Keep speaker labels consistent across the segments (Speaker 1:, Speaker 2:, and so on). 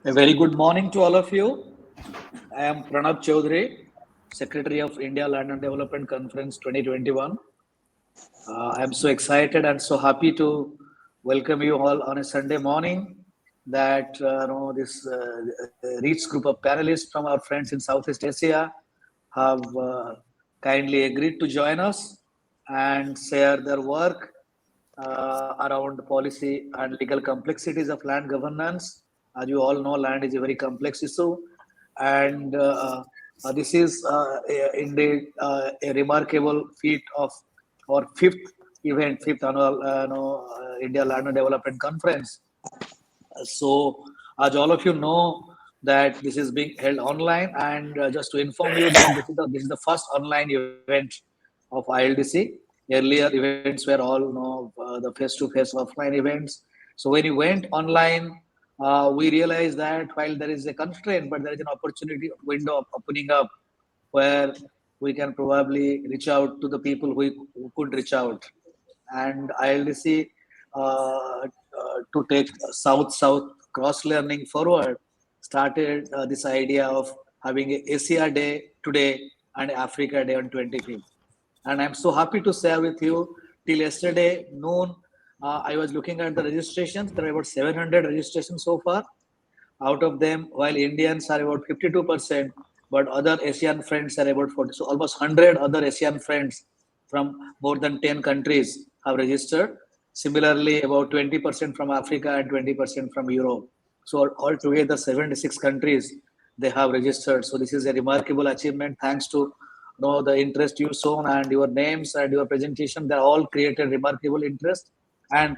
Speaker 1: A very good morning to all of you. I am Pranab Chaudhary, Secretary of India Land and Development Conference 2021. I am so excited and so happy to welcome you all on a Sunday morning that this rich group of panelists from our friends in Southeast Asia have kindly agreed to join us and share their work around policy and legal complexities of land governance. As you all know, land is a very complex issue, and this is indeed a remarkable feat of our fifth annual India Land and Development Conference. So, as all of you know, that this is being held online, and just to inform you that this is the first online event of ILDC. Earlier events were all the face-to-face offline events. So when you went online, we realized that while there is a constraint, but there is an opportunity window of opening up where we can probably reach out to the people who could reach out. And ILDC to take South-South cross-learning forward started this idea of having a Asia Day today and Africa Day on 25th. And I'm so happy to share with you, till yesterday noon, I was looking at the registrations. There are about 700 registrations so far. Out of them, while Indians are about 52%, but other Asian friends are about 40. So almost 100 other Asian friends from more than 10 countries have registered. Similarly, about 20% from Africa and 20% from Europe. So altogether, 76 countries they have registered. So this is a remarkable achievement. Thanks to the interest you've shown and your names and your presentation, they all created remarkable interest. And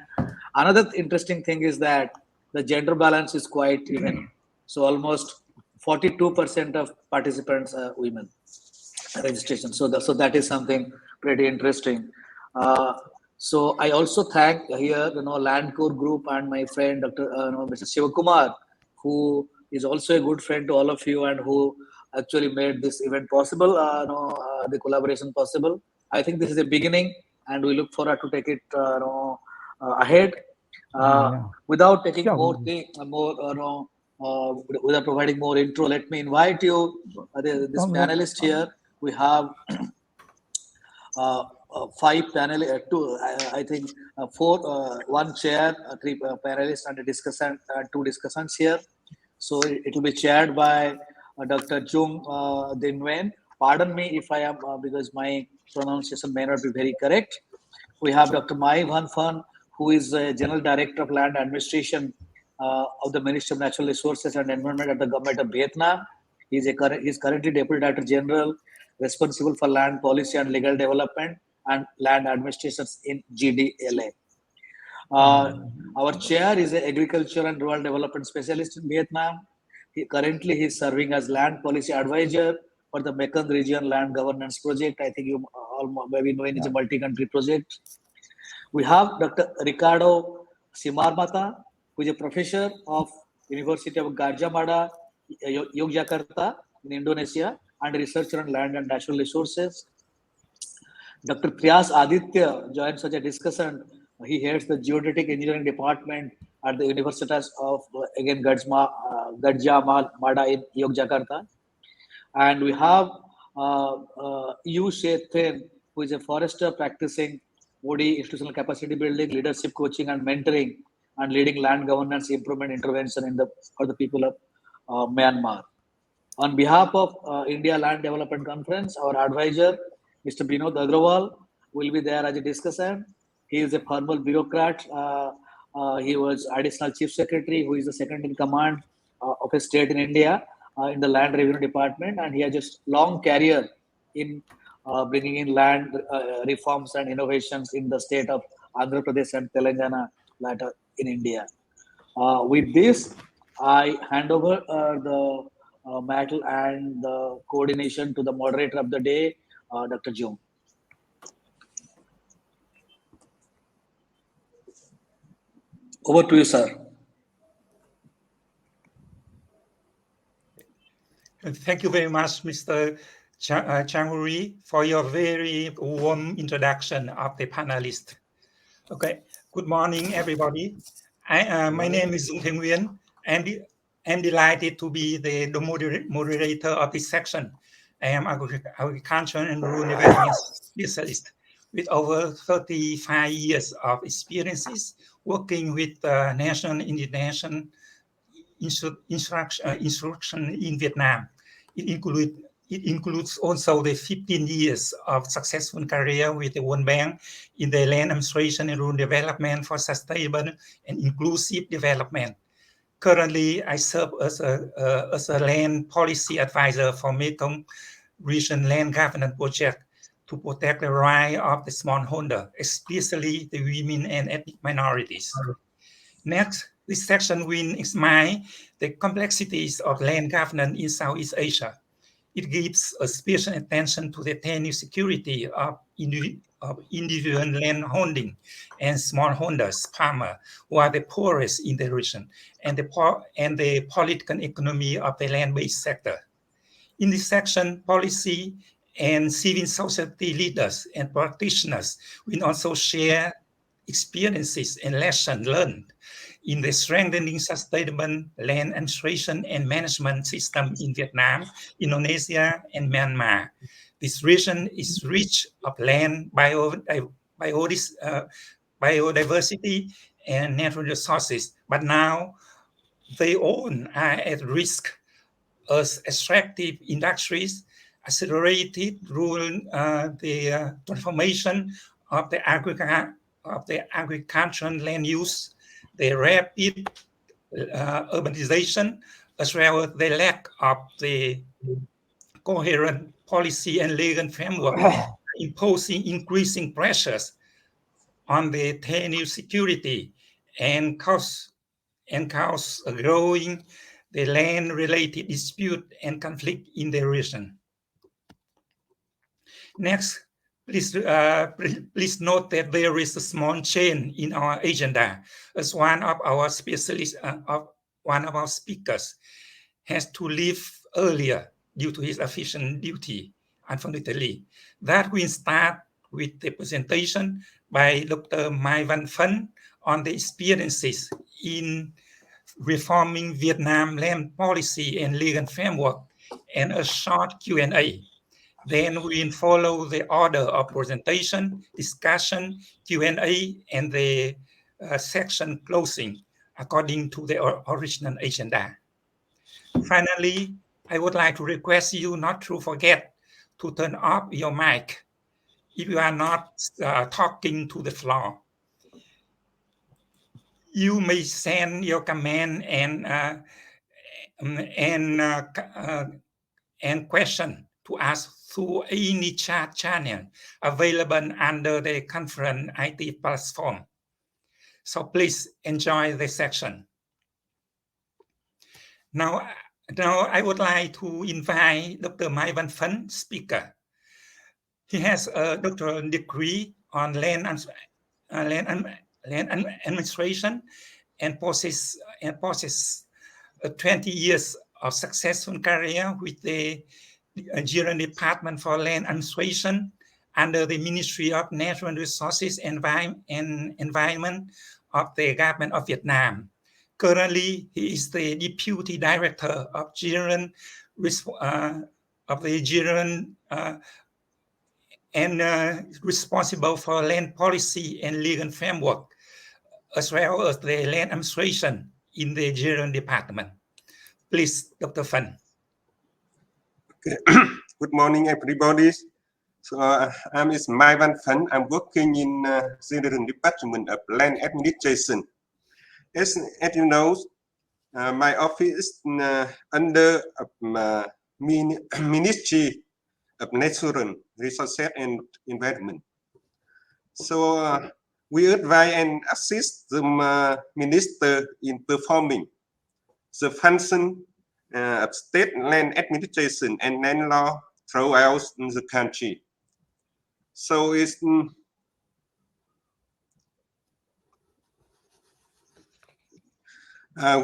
Speaker 1: another interesting thing is that the gender balance is quite even. So almost 42% of participants are women registration. So that is something pretty interesting. So I also thank here, Landcore Group and my friend, Mr. Shivakumar, who is also a good friend to all of you and who actually made this event possible, the collaboration possible. I think this is a beginning and we look forward to take it ahead. Without taking without providing more intro, let me invite you, this panelist here. We have five two, I think four, one chair, three panelists and a discussant, two discussants here. So it will be chaired by Dr. Jung Din Nguyen. Pardon me if I am, because my pronunciation may not be very correct. We have Dr. Mai Van Phan, who is General Director of Land Administration of the Ministry of Natural Resources and Environment at the Government of Vietnam. He is currently Deputy Director General, responsible for land policy and legal development and land administrations in GDLA. Our chair is an agriculture and rural development specialist in Vietnam. Currently he is serving as land policy advisor for the Mekong Region Land Governance Project. I think you all maybe know it is a multi-country project. We have Dr. Ricardo Simarmata, who is a professor of University of Gajah Mada, Yogyakarta in Indonesia, and researcher on land and natural resources. Dr. Priyas Aditya joins as a discussant. He heads the Geodetic Engineering Department at the University of, again, Gajah Mada in Yogyakarta. And we have Yu She Then, who is a forester practicing OD, institutional capacity building, leadership coaching and mentoring, and leading land governance improvement intervention for the people of Myanmar. On behalf of India Land Development Conference, our advisor, Mr. Binod Agrawal, will be there as a discussant. He is a former bureaucrat. He was Additional Chief Secretary, who is the second in command of a state in India in the Land Revenue Department, and he has a long career in bringing in land reforms and innovations in the state of Andhra Pradesh and Telangana later in India. With this, I hand over the matter and the coordination to the moderator of the day, Dr. Jung. Over to you, sir.
Speaker 2: Thank you very much, Mr. Changhuri, for your very warm introduction of the panelists. Okay, good morning, everybody. My name is Dung Nguyen, and I'm delighted to be the moderator of this section. I am agriculture and rural development specialist with over 35 years of experiences working with national and international instruction in Vietnam. It includes also the 15 years of successful career with the World Bank in the land administration and rural development for sustainable and inclusive development. Currently, I serve as a land policy advisor for Mekong Region Land Governance Project to protect the rights of the smallholder, especially the women and ethnic minorities. Next, this section will examine the complexities of land governance in Southeast Asia. It gives a special attention to the tenure security of individual land holding and smallholders, farmers, who are the poorest in the region, and the political economy of the land-based sector. In this section, policy and civil society leaders and practitioners will also share experiences and lessons learned in the strengthening sustainable land administration and management system in Vietnam, Indonesia, and Myanmar. This region is rich of land, biodiversity, and natural resources, but now they all are at risk as extractive industries accelerated the transformation of the agricultural land use, the rapid urbanization, as well as the lack of the coherent policy and legal framework, imposing increasing pressures on the tenure security and cause growing the land-related dispute and conflict in the region. Next, please note that there is a small change in our agenda, as one of our specialists, one of our speakers, has to leave earlier due to his official duty, unfortunately. That will start with the presentation by Dr. Mai Van Phan on the experiences in reforming Vietnam land policy and legal framework, and a short Q&A. Then we will follow the order of presentation, discussion, Q&A, and the section closing according to the original agenda. Finally, I would like to request you not to forget to turn off your mic if you are not talking to the floor. You may send your comment and question to us through any chat channel available under the conference IT platform. So please enjoy the section. Now I would like to invite Dr. Mai Van Phan, speaker. He has a doctoral degree on land administration and possesses 20 years of successful career with the General Department for Land Administration under the Ministry of Natural Resources and Environment of the Government of Vietnam. Currently, he is the Deputy Director of and responsible for land policy and legal framework, as well as the land administration in the General Department. Please, Dr. Phan.
Speaker 3: Okay. Good morning, everybody. So I'm Mai Van Phan. I'm working in General Department of Land Administration. As you know, my office is under Ministry of Natural Resources and Environment. So we advise and assist the minister in performing the function of state land administration and land law throughout the country. So it's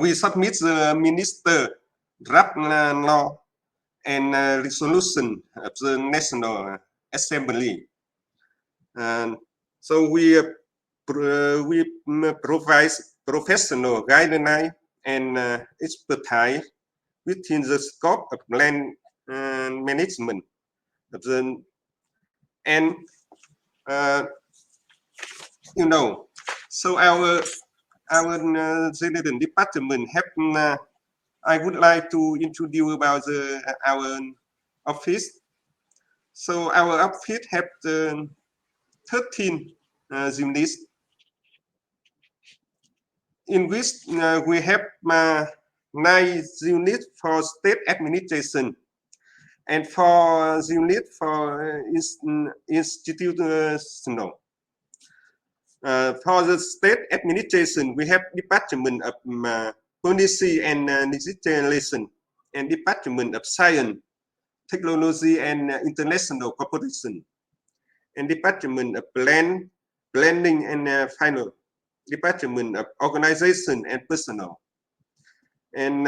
Speaker 3: we submit the minister draft law and resolution of the National Assembly. And so we provide professional guidelines and expertise within the scope of land management. And so our general department have. I would like to introduce about our office. So our office have 13 units, in which we have 9 units for state administration and 4 units for institutional. For the state administration, we have Department of Policy and Legislation and Department of Science, Technology and International Cooperation, and Department of Planning and Finance, Department of Organization and Personnel, and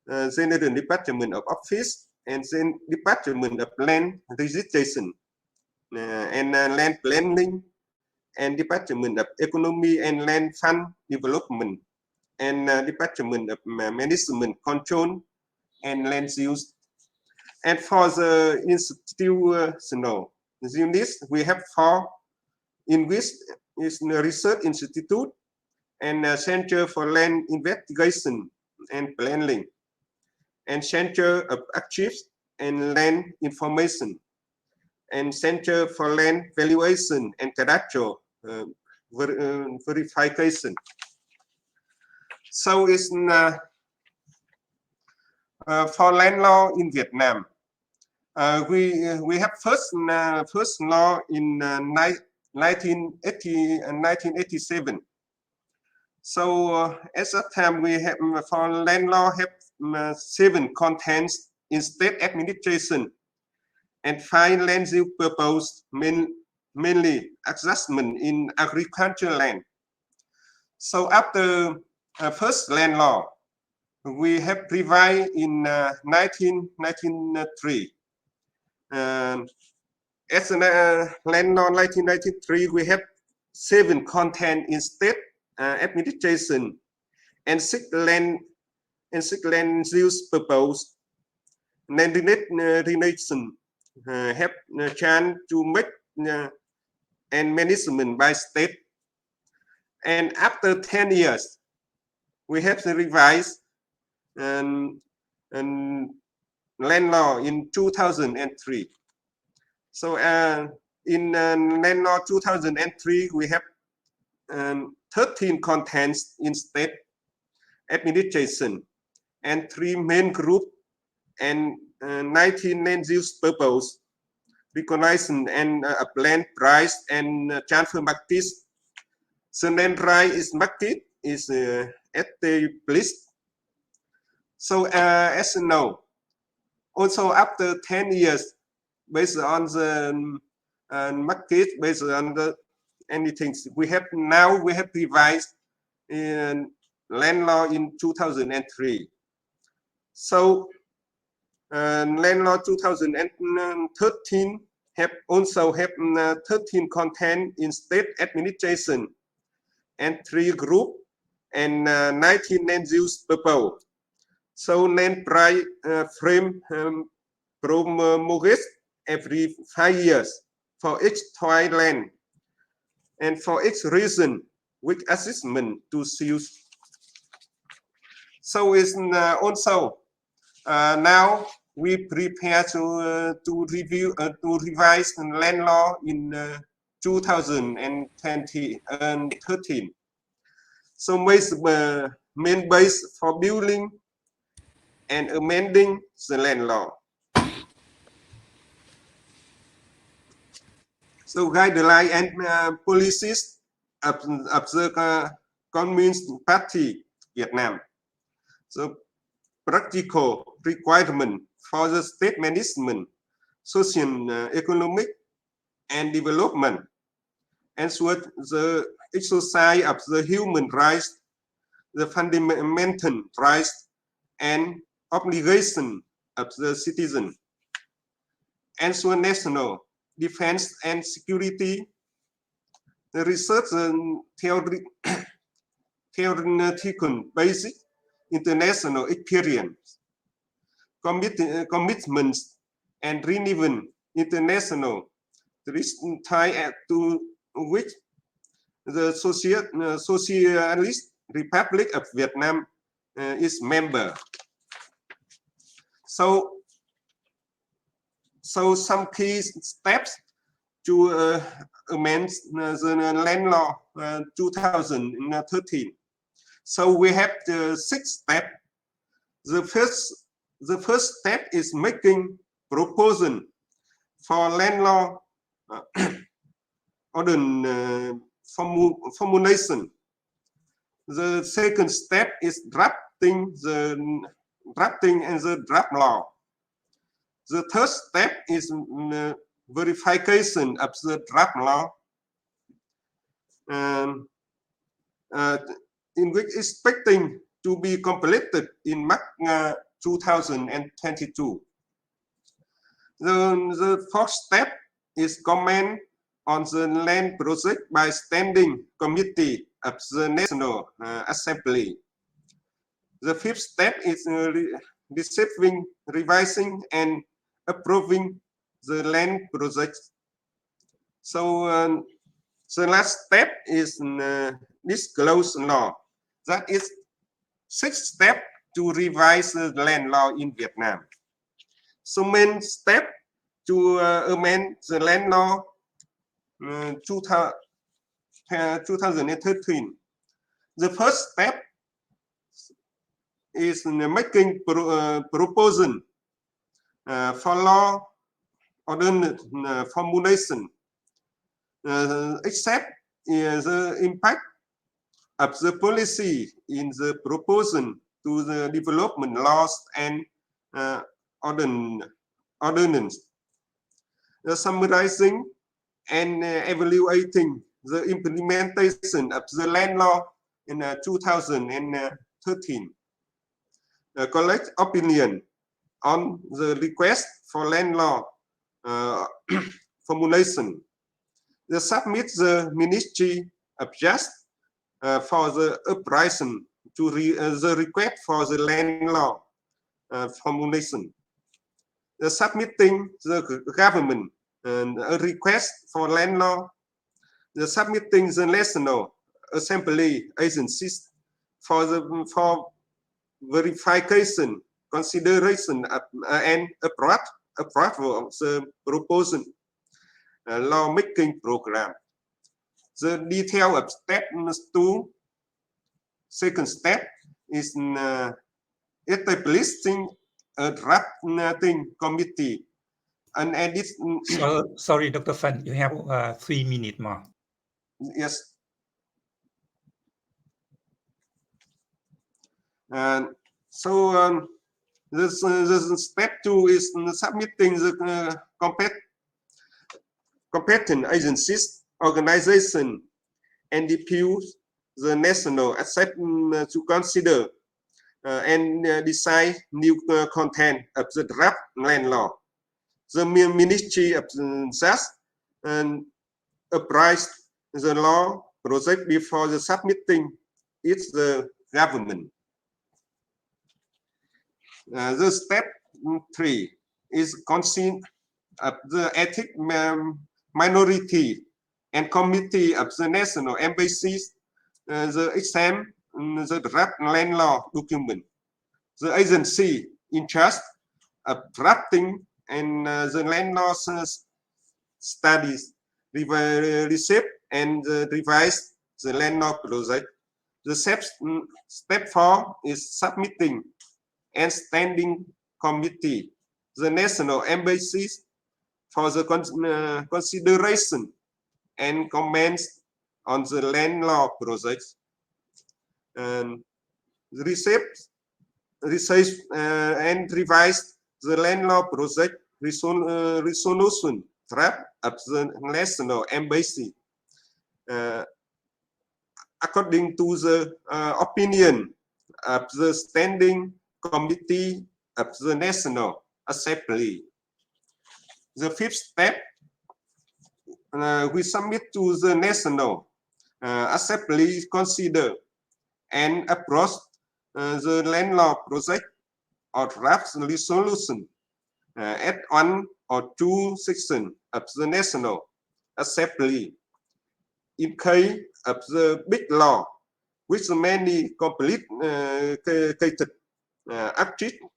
Speaker 3: General Department of Office, and then Department of Land Registration, and Land Planning, and Department of Economy and Land Fund Development, and Department of Management Control and Land Use. And for the institutional units, we have 4, in which is the Research Institute and Center for Land Investigation and Planning, and Center of Archives and Land Information, and Center for Land Valuation and Cadastral verification. So it's for land law in Vietnam. We have first law in 1987. So at that time we have for land law have 7 contents in state administration and 5 land use purpose, mainly adjustment in agricultural land. So after first land law, we have revised in 1993. As a land law 1993, we have 7 content in state administration and 6 land use purpose. Land relation have a chance to make and management by state. And after 10 years, we have to revise and land law in 2003. So in land law 2003, we have 13 contents in state administration and 3 main group and 19 land use purpose, recognition and land price and transfer market. So land right is market is established. So as you know, also after 10 years, based on the market, based on the anything, we have revised in land law in 2003. So land law 2013 also have 13 content in state administration and 3 group and 19 land use purpose. So land price frame promulgated every 5 years for each toy land and for each region with assessment to use. So it's also now we prepare to review to revise the land law in 2013. So main base for building and amending the land law. So guideline and policies of the Communist Party Vietnam. So practical requirement for the state management, social, economic, and development, and so the exercise of the human rights, the fundamental rights and obligation of the citizen, and so national defense and security, the research and theoretical basis international experience, commitments, and renewing international ties to which the Socialist Republic of Vietnam is member. So some key steps to amend the land law 2013. So we have the 6 steps. The first step is making proposal for land law formulation. The second step is drafting and the draft law. The third step is verification of the draft law, in which is expecting to be completed in March 2022. The fourth step is comment on the land project by standing committee of the National Assembly. The fifth step is receiving, revising, and approving the land project. So the last step is disclose law. That is 6 steps to revise the land law in Vietnam. So main step to amend the land law 2013. The first step is making proposal for law ordinance formulation, except the impact of the policy in the proposal to the development laws and ordinance, summarizing and evaluating the implementation of the land law in 2013. Collect opinion on the request for land law formulation. They submit the Ministry of Justice for the uprising to the request for the land law formulation. The submitting the government a request for land law. The submitting the National Assembly agencies for verification, consideration, and approval of the proposal law-making program. The detail of step 2, second step, is establishing a drafting committee. And edit.
Speaker 2: Sorry, Dr. Phan, you have 3 minutes more.
Speaker 3: Yes. And so the step 2 is submitting the competent agencies, organization, and depute the National Assembly to consider and decide new content of the draft land law. The Ministry of Justice apprised the law project before the submitting it's the government. The step 3 is consent of the ethic minority and committee of the national embassies, the exam the draft land law document. The agency in charge of drafting and the land law studies receive and revise the land law project. The step 4 is submitting and standing committee, the national embassies, for the consideration and comments on the land law project. And receive and revise the land law project resolution draft of the national embassy according to the opinion of the standing committee of the National Assembly. The fifth step, we submit to the National Assembly consider and approach the landlord project or draft resolution at 1 or 2 sections of the National Assembly. In case of the big law, which many complicated article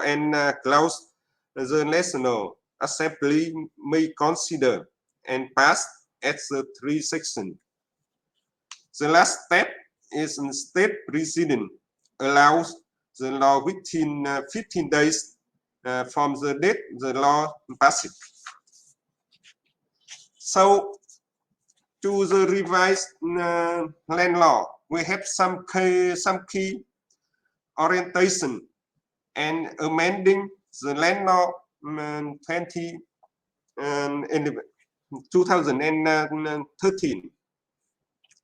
Speaker 3: and clause the National Assembly may consider and pass at the 3 sections. The last step is the state president allows the law within 15 days from the date the law passes. So, to the revised land law, we have some key orientation and amending the land law 2013.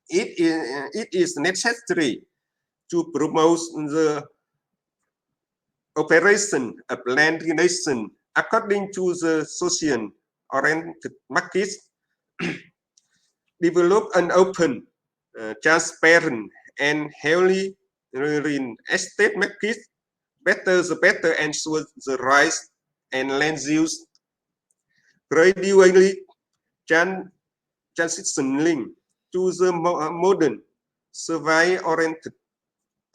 Speaker 3: It is necessary to promote the operation of land relation according to the social-oriented markets, develop an open, transparent, and healthy real estate market, better ensure the rights and land use, gradually transitioning to the modern survey-oriented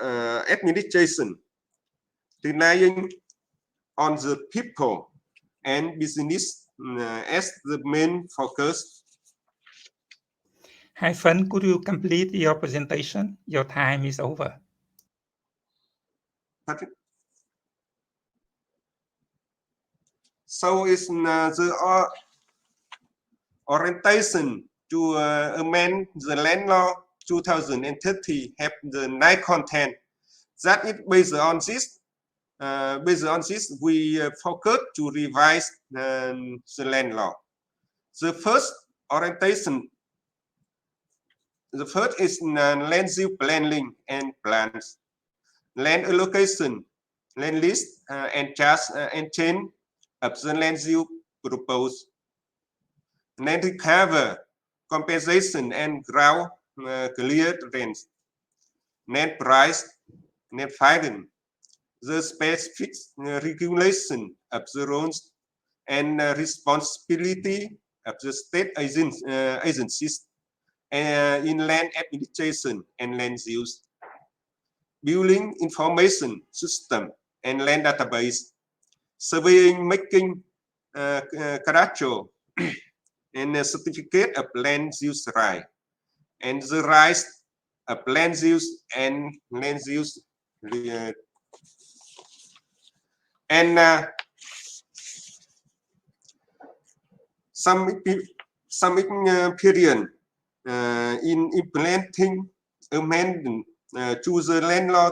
Speaker 3: administration, relying on the people and business as the main focus.
Speaker 2: Hyphen, could you complete your presentation? Your time is over.
Speaker 3: So it's the orientation to amend the land law 2030 have the 9 content that is based on this. We focus to revise the land law. The first orientation, the first is land use planning and plans, land allocation, land list, and charge and change of the land use proposed, land recover, compensation and ground clearance, net price, net filing, the specific regulation of the roles and responsibility of the state agencies in land administration and land use, building information system and land database, surveying, making cadastral and a certificate of land use right, and the rights of land use and land use and some period in implementing amendment to the land law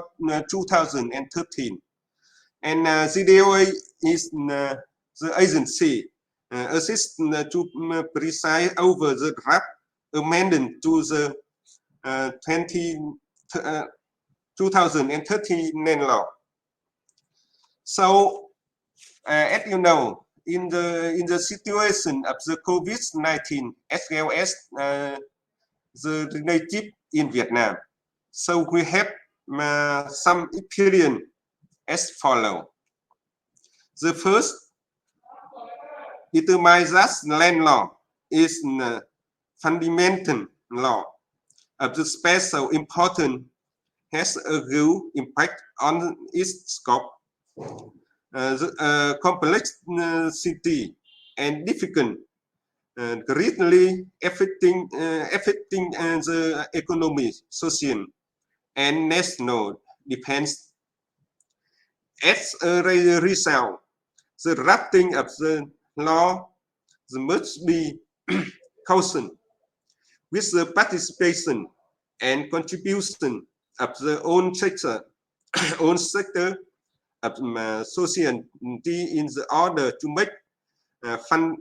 Speaker 3: 2013, and CDOA is the agency assist to preside over the draft amendment to the 2013 land law. So, as you know, in the situation of the COVID-19 as well as the relative in Vietnam, so we have some experience as follow. The first, determines that land law is fundamental law of the special importance, has a real impact on its scope, the complexity and difficult, greatly affecting the economy, social, and national defense. As a result, the drafting of the law must be cautioned with the participation and contribution of the own sector of society in the order to make fundamental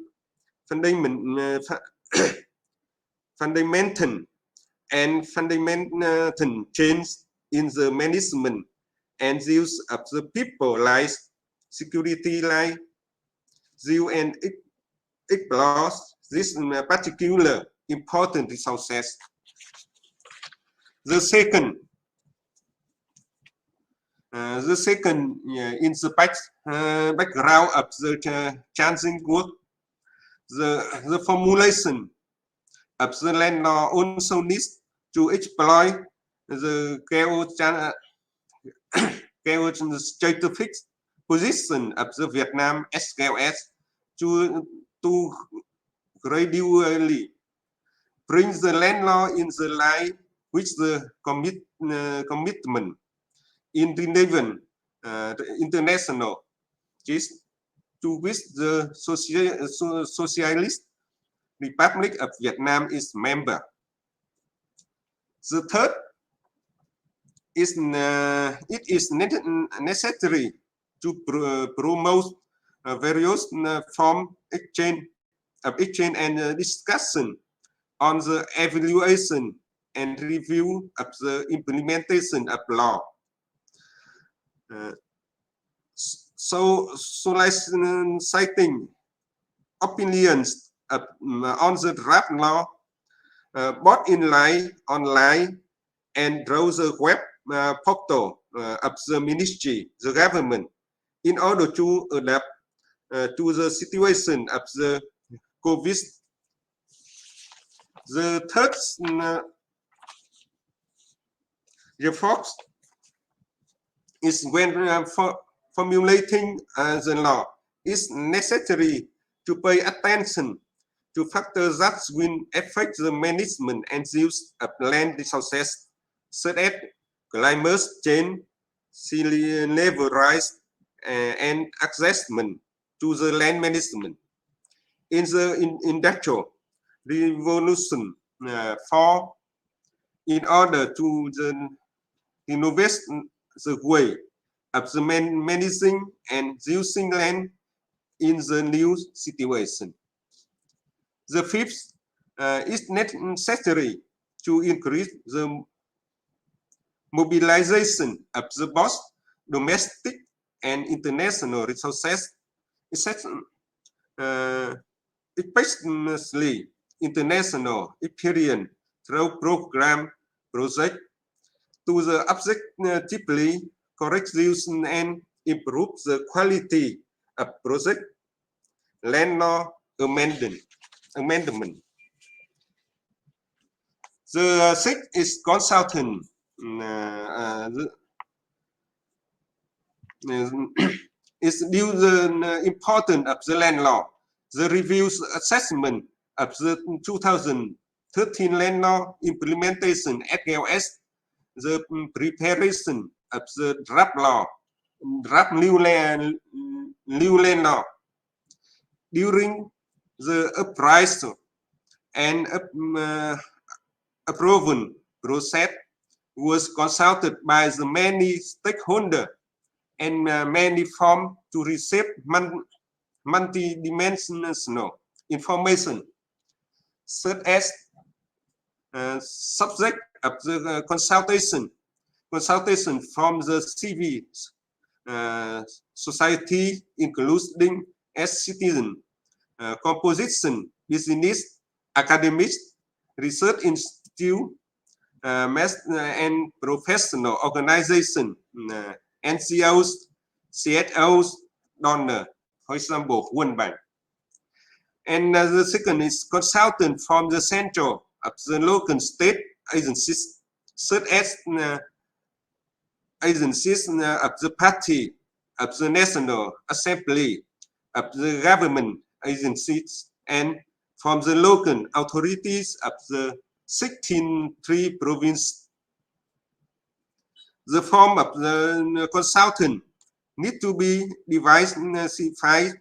Speaker 3: change in the management and use of the people lives, security life, zeal and explores this particular important resources. The second, The second, in the background of the changing work, the formulation of the landlord also needs to exploit the geographic position of the Vietnam as well as to gradually bring the landlord in the line with the commitment in the international just to which the Socialist Republic of Vietnam is member. The third is it is necessary to promote various form of exchange and discussion on the evaluation and review of the implementation of law. Citing opinions on the draft law, both online and through the web portal of the ministry, the government, in order to adapt to the situation of the COVID. The third effort is when formulating the law, it's necessary to pay attention to factors that will affect the management and use of land resources, such as climate change, sea level rise, and adjustment to the land management. In the industrial revolution, in order to innovate the way of the managing and using land in the new situation. The fifth is necessary to increase the mobilization of the both domestic and international resources, especially international experience through program project to the objectively correct use and improve the quality of project land law amendment. The sixth is consultant. Is due the importance of the land law. The reviews assessment of the 2013 land law implementation as well as the preparation of the draft new land law during the appraisal and approval process was consulted by the many stakeholders and many forms to receive multidimensional information, such as subject of the consultation from the civil society, including as citizen, composition, business, academics, research institute, and professional organization, NGOs, CSOs, donor, for example, World Bank. And the second is consultant from the central of the local state agencies, such as agencies of the party, of the National Assembly, of the government agencies, and from the local authorities of the 16 provinces. The form of the consultant need to be diversified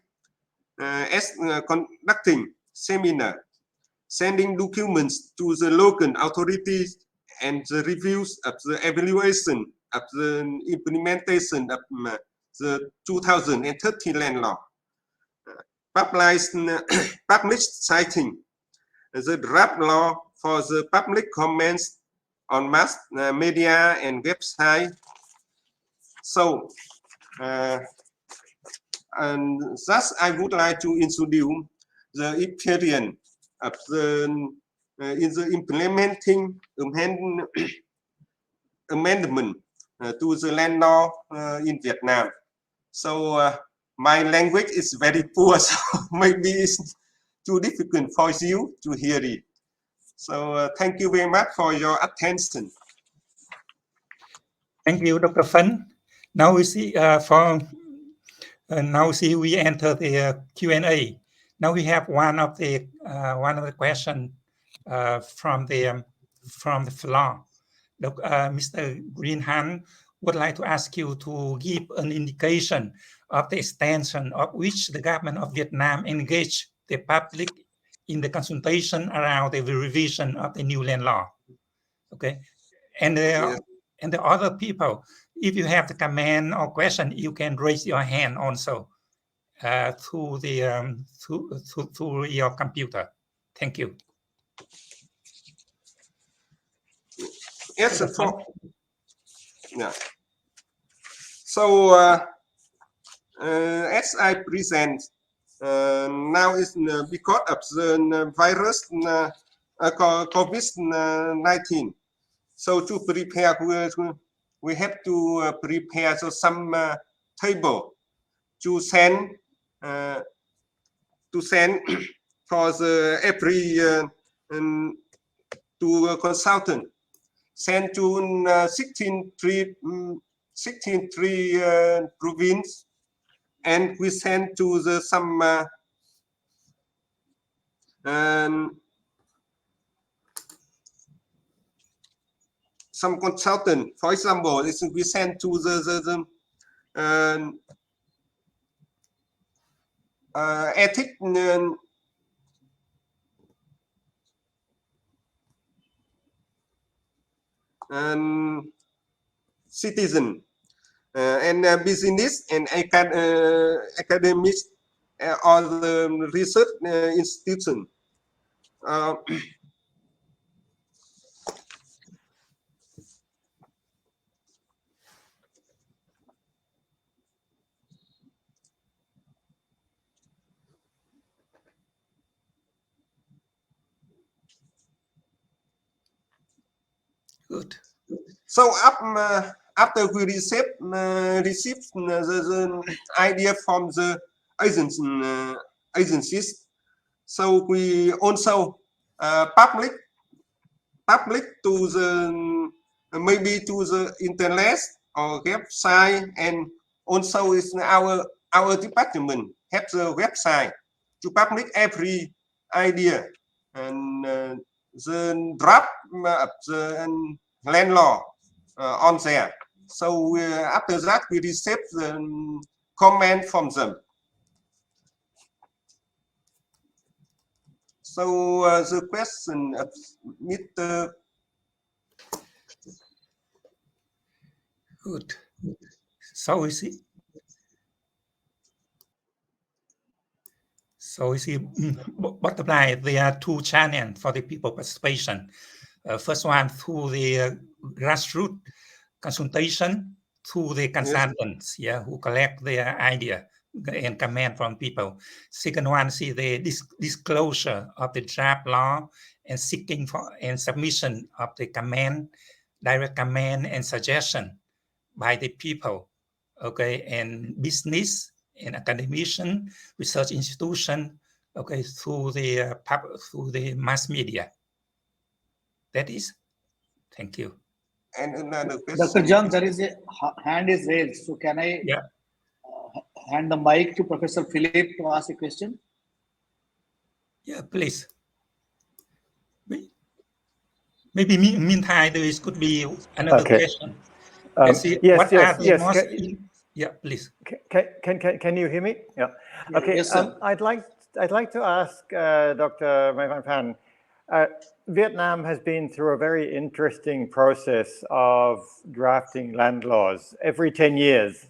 Speaker 3: as conducting seminar, sending documents to the local authorities, and the reviews of the evaluation of the implementation of the 2013 land law. Published citing the draft law for the public comments on mass media and website. So, and thus I would like to introduce the experience of the in the implementing amendment to the land law in Vietnam. So my language is very poor, so maybe it's too difficult for you to hear it. So thank you very much for your attention.
Speaker 2: Thank you, Dr. Phấn. Now we see we enter the Q&A. Now we have one of the question from the floor. Mr. Greenhan would like to ask you to give an indication of the extension of which the government of Vietnam engaged the public in the consultation around the revision of the new land law. Okay, and the other people, if you have the comment or question, you can raise your hand also through your computer. Thank you.
Speaker 3: Yes, yeah. So as I present, now is because of the virus COVID-19. So to prepare, we have to prepare some table to send for the every to a consultant. Sent to 16 province, and we sent to the some consultant. For example, we sent to the ethic and citizen and business and academics or the research institution.
Speaker 2: Good.
Speaker 3: So after we received the idea from the agencies, so we also public to the maybe to the internet or website, and also is our department have the website to public every idea and the draft of the land law on there. So after that we receive the comment from them. So the question of Mr.
Speaker 2: Good. So we see. Bottom line, there are two channels for the people participation. First one through the grassroots consultation, through the consultants, who collect their idea and comment from people. Second one, see the disclosure of the draft law and seeking for and submission of the comment, direct comment and suggestion by the people, okay, and business and academician, research institution, okay, through the mass media. That is. Thank you.
Speaker 3: And another question.
Speaker 1: Dr. John, there is a hand is raised. So can I hand the mic to Professor Philip to ask a question?
Speaker 2: Yeah, please. Maybe meantime there could be another question.
Speaker 4: Yes.
Speaker 2: Yeah, please.
Speaker 4: Can you hear me? Yeah. Okay.
Speaker 1: Yes, sir.
Speaker 4: I'd like to ask Dr. Van Phan. Vietnam has been through a very interesting process of drafting land laws every 10 years.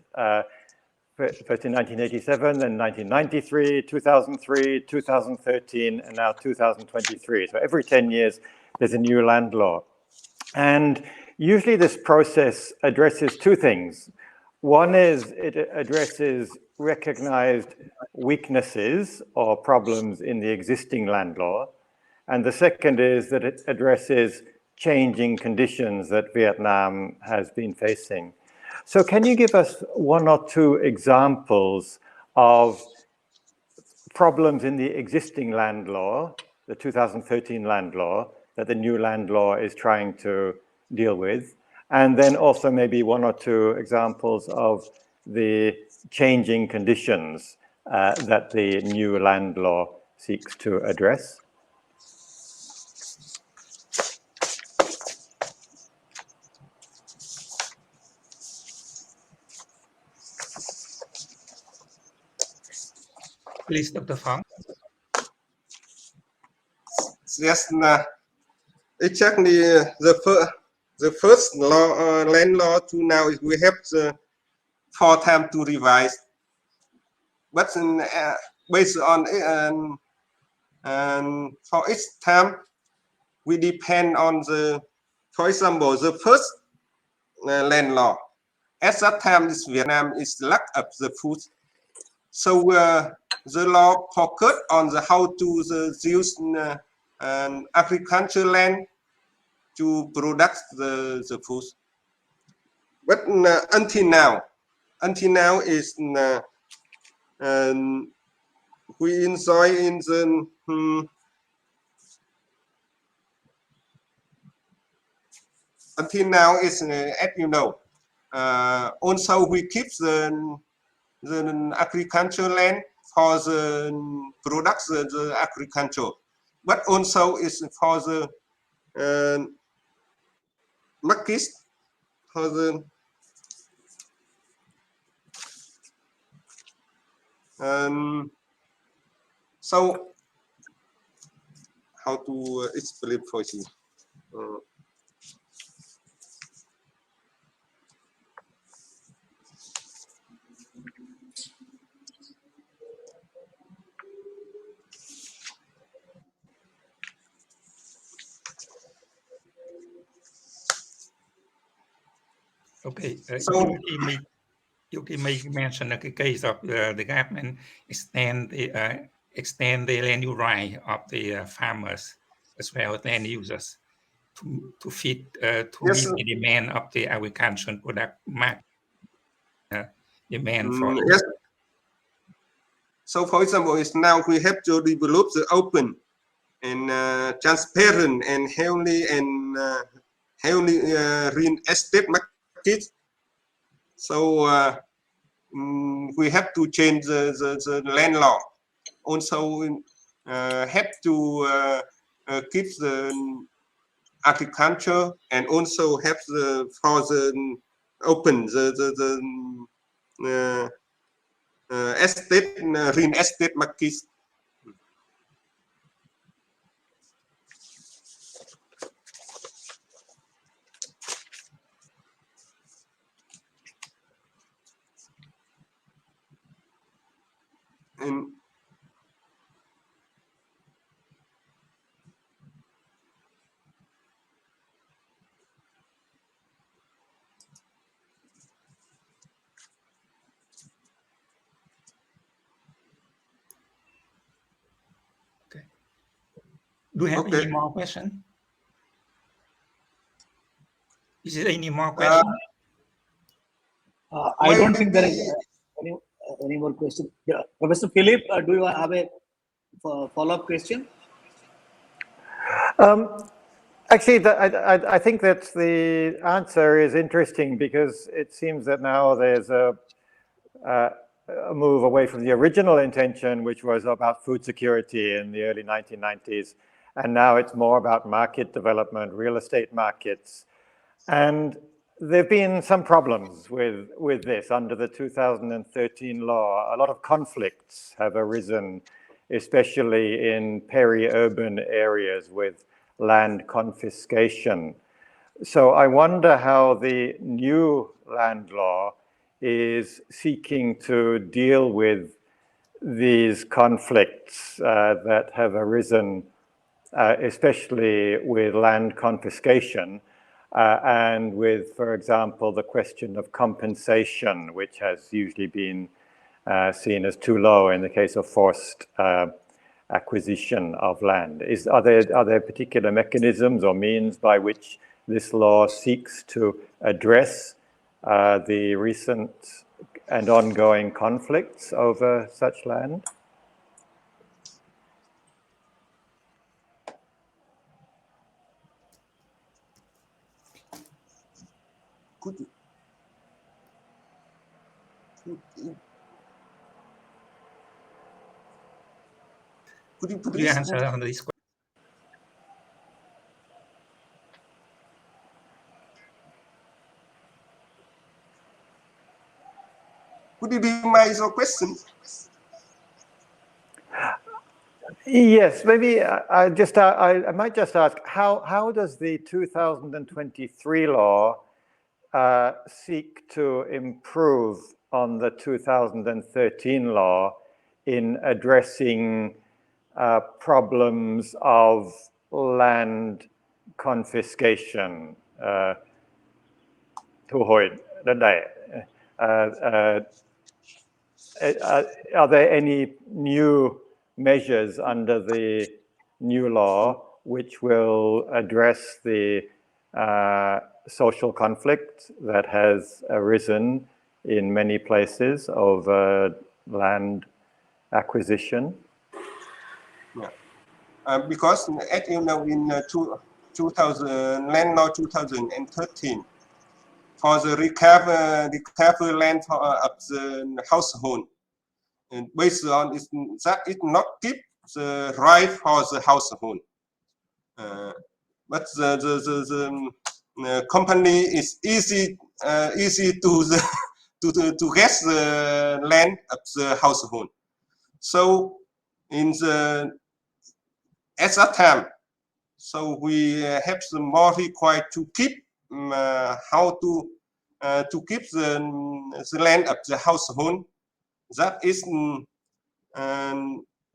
Speaker 4: First in 1987, then 1993, 2003, 2013, and now 2023. So every 10 years, there's a new land law. And usually this process addresses two things. One is it addresses recognized weaknesses or problems in the existing land law. And the second is that it addresses changing conditions that Vietnam has been facing. So can you give us one or two examples of problems in the existing land law, the 2013 land law, that the new land law is trying to deal with? And then also maybe one or two examples of the changing conditions that the new land law seeks to address.
Speaker 2: Please, Dr. Fong.
Speaker 3: Yes, exactly. The first law, land law to now is we have the 4 times to revise, but based on and for each time we depend on the, for example, the first land law. At that time, this Vietnam is lack of the food, so the law focused on the how to use agricultural land to produce the food. But until now is we enjoy in the until now is as you know, also we keep the agricultural land for the products the agriculture, but also is for the market, for the so how to explain for you?
Speaker 2: Okay,
Speaker 3: So
Speaker 2: you can make mention of the case of the government extend the land use right of the farmers as well as land users to fit to
Speaker 3: yes,
Speaker 2: meet the demand of the agricultural product market demand for
Speaker 3: yes. So for example, is now we have to develop the open and transparent and healthy real estate market. So we have to change the land law. Also have to keep the agriculture and also have the for the open the estate real estate market. And
Speaker 2: do you have
Speaker 3: okay.
Speaker 2: any more question? Is there any more question?
Speaker 1: I don't think there is any more question. Yeah. Professor Philip, do you have a follow-up question?
Speaker 4: Actually, I think that the answer is interesting because it seems that now there's a move away from the original intention, which was about food security in the early 1990s. And now it's more about market development, real estate markets. And there have been some problems with this under the 2013 law. A lot of conflicts have arisen, especially in peri-urban areas with land confiscation. So I wonder how the new land law is seeking to deal with these conflicts that have arisen, especially with land confiscation and with, for example, the question of compensation, which has usually been seen as too low in the case of forced acquisition of land. Are there particular mechanisms or means by which this law seeks to address the recent and ongoing conflicts over such land?
Speaker 3: Could you, could you
Speaker 2: Could you
Speaker 3: please
Speaker 2: answer on this question?
Speaker 3: Could you remind your question?
Speaker 4: Yes, maybe I might just ask, how does the 2023 law seek to improve on the 2013 law in addressing problems of land confiscation? Thu hồi đất đai. Are there any new measures under the new law which will address the social conflict that has arisen in many places over land acquisition?
Speaker 3: Yeah. Because as you know, in 2000 land law 2013, for the recover land of the household, and based on that it not give the right for the household, but the company is easy to get the land of the household. So at that time, so we have the more required to keep how to keep the land of the household. That is the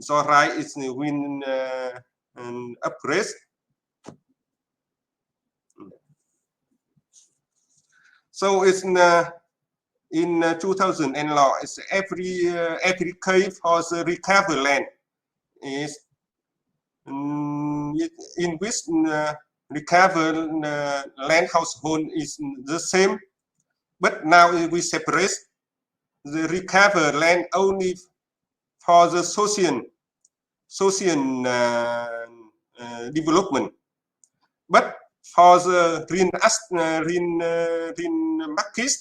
Speaker 3: right is when appraised. So it's in 2000 and law, it's every case for the recover land is in which recover land household is the same, but now we separate the recover land only for the social development, but for the market,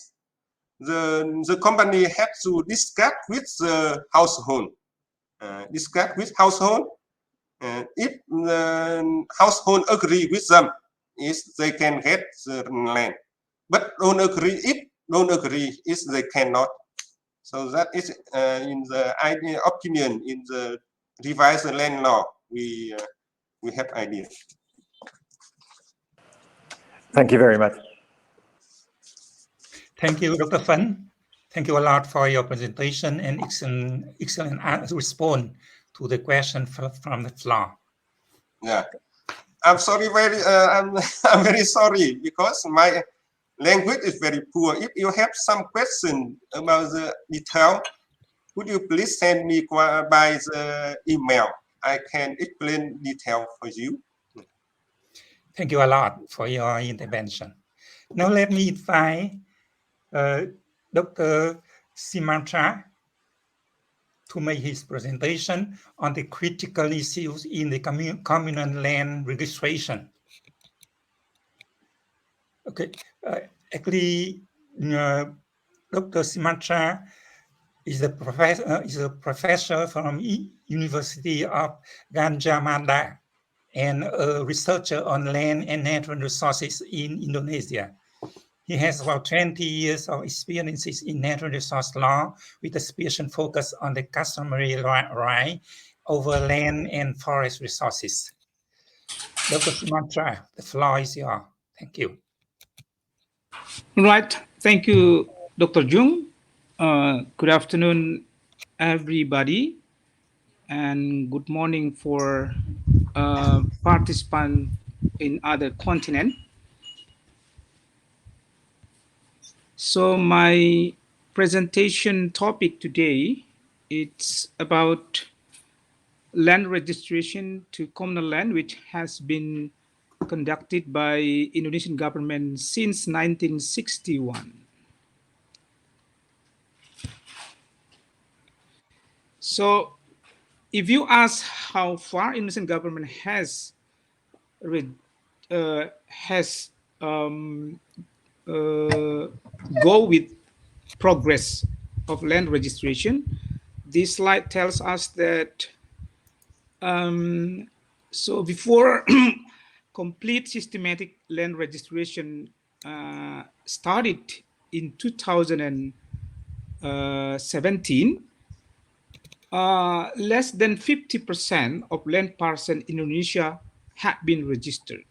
Speaker 3: the company has to discuss with the household. If the household agree with them, is they can get the land. But don't agree. If don't agree, is they cannot. So that is in the opinion in the revised land law. We have ideas.
Speaker 4: Thank you very much.
Speaker 2: Thank you, Dr. Phấn. Thank you a lot for your presentation and excellent response to the question from the floor.
Speaker 3: Yeah, I'm sorry. I'm very sorry because my language is very poor. If you have some question about the detail, would you please send me by the email? I can explain detail for you.
Speaker 2: Thank you a lot for your intervention. Now let me invite Dr. Simatra to make his presentation on the critical issues in the communal land registration. Okay, actually, Dr. Simatra is a professor from University of Gajah Mada and a researcher on land and natural resources in Indonesia. He has about 20 years of experiences in natural resource law with a special focus on the customary right over land and forest resources. Dr. Simatra, the floor is yours. Thank you.
Speaker 5: Right. Thank you, Dr. Jung. Good afternoon, everybody, and good morning for participants in other continent. So my presentation topic today, it's about land registration to communal land, which has been conducted by Indonesian government since 1961. So if you ask how far Indonesian government has go with progress of land registration, this slide tells us that so before complete systematic land registration started in 2017, less than 50% of land parcel in Indonesia had been registered.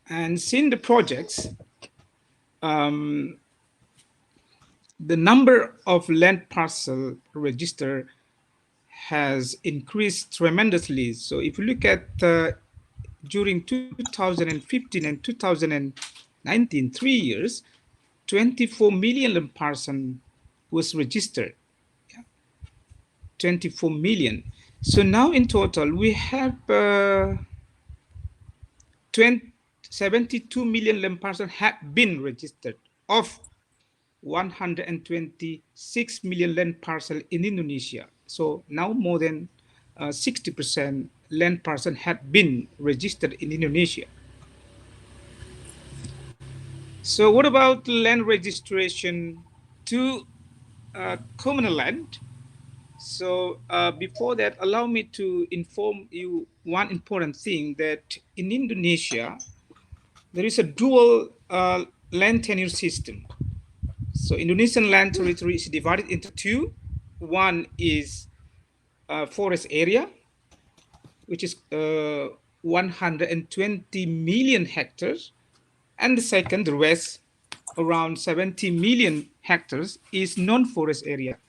Speaker 5: And since the projects, the number of land parcel registered has increased tremendously. So if you look at during 2015 and 2019, 3 years, 24 million land parcel was registered. 24 million. So now in total, we have 72 million land parcels have been registered of 126 million land parcel in Indonesia. So now more than 60% land parcel have been registered in Indonesia. So what about land registration to communal land? So before that, allow me to inform you one important thing, that in Indonesia, there is a dual land tenure system. So Indonesian land territory is divided into two. One is forest area, which is 120 million hectares. And the second, the rest, around 70 million hectares, is non-forest area.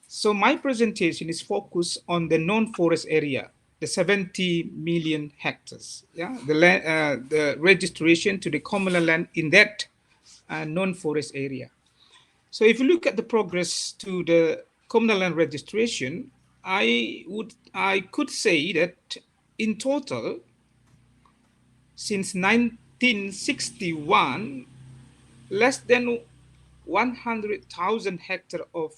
Speaker 5: So my presentation is focused on the non-forest area, the 70 million hectares. Yeah, the registration to the communal land in that non-forest area. So if you look at the progress to the communal land registration, I could say that in total, since 1961, less than 100,000 hectares of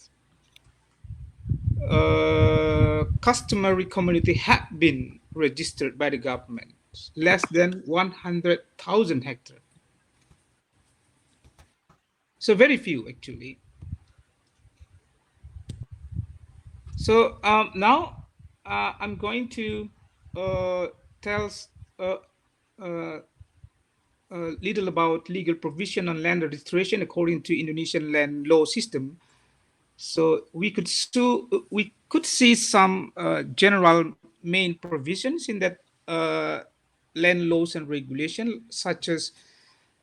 Speaker 5: customary community have been registered by the government. Less than 100,000 hectares. So very few actually. So now I'm going to tell a little about legal provision on land registration according to Indonesian land law system. So we could see some general main provisions in that land laws and regulation, such as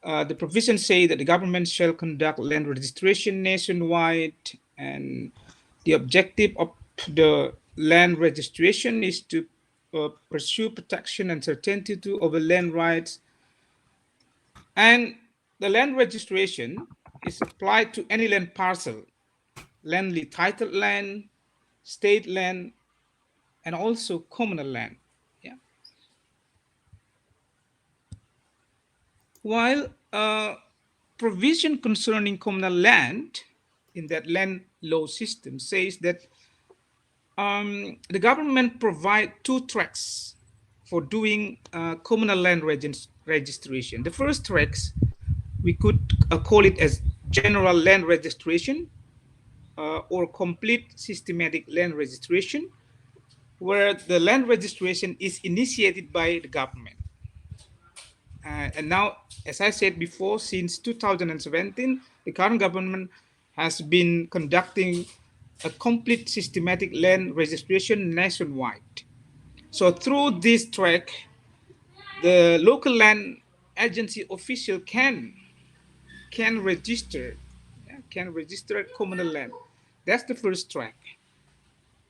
Speaker 5: the provisions say that the government shall conduct land registration nationwide, and the objective of the land registration is to pursue protection and certainty over land rights. And the land registration is applied to any land parcel, landly titled land, state land, and also communal land. Yeah. While provision concerning communal land in that land law system says that the government provide two tracks for doing communal land registration. The first tracks, we could call it as general land registration or complete systematic land registration, where the land registration is initiated by the government. And now, as I said before, since 2017, the current government has been conducting a complete systematic land registration nationwide. So through this track, the local land agency official can register communal land. That's the first track.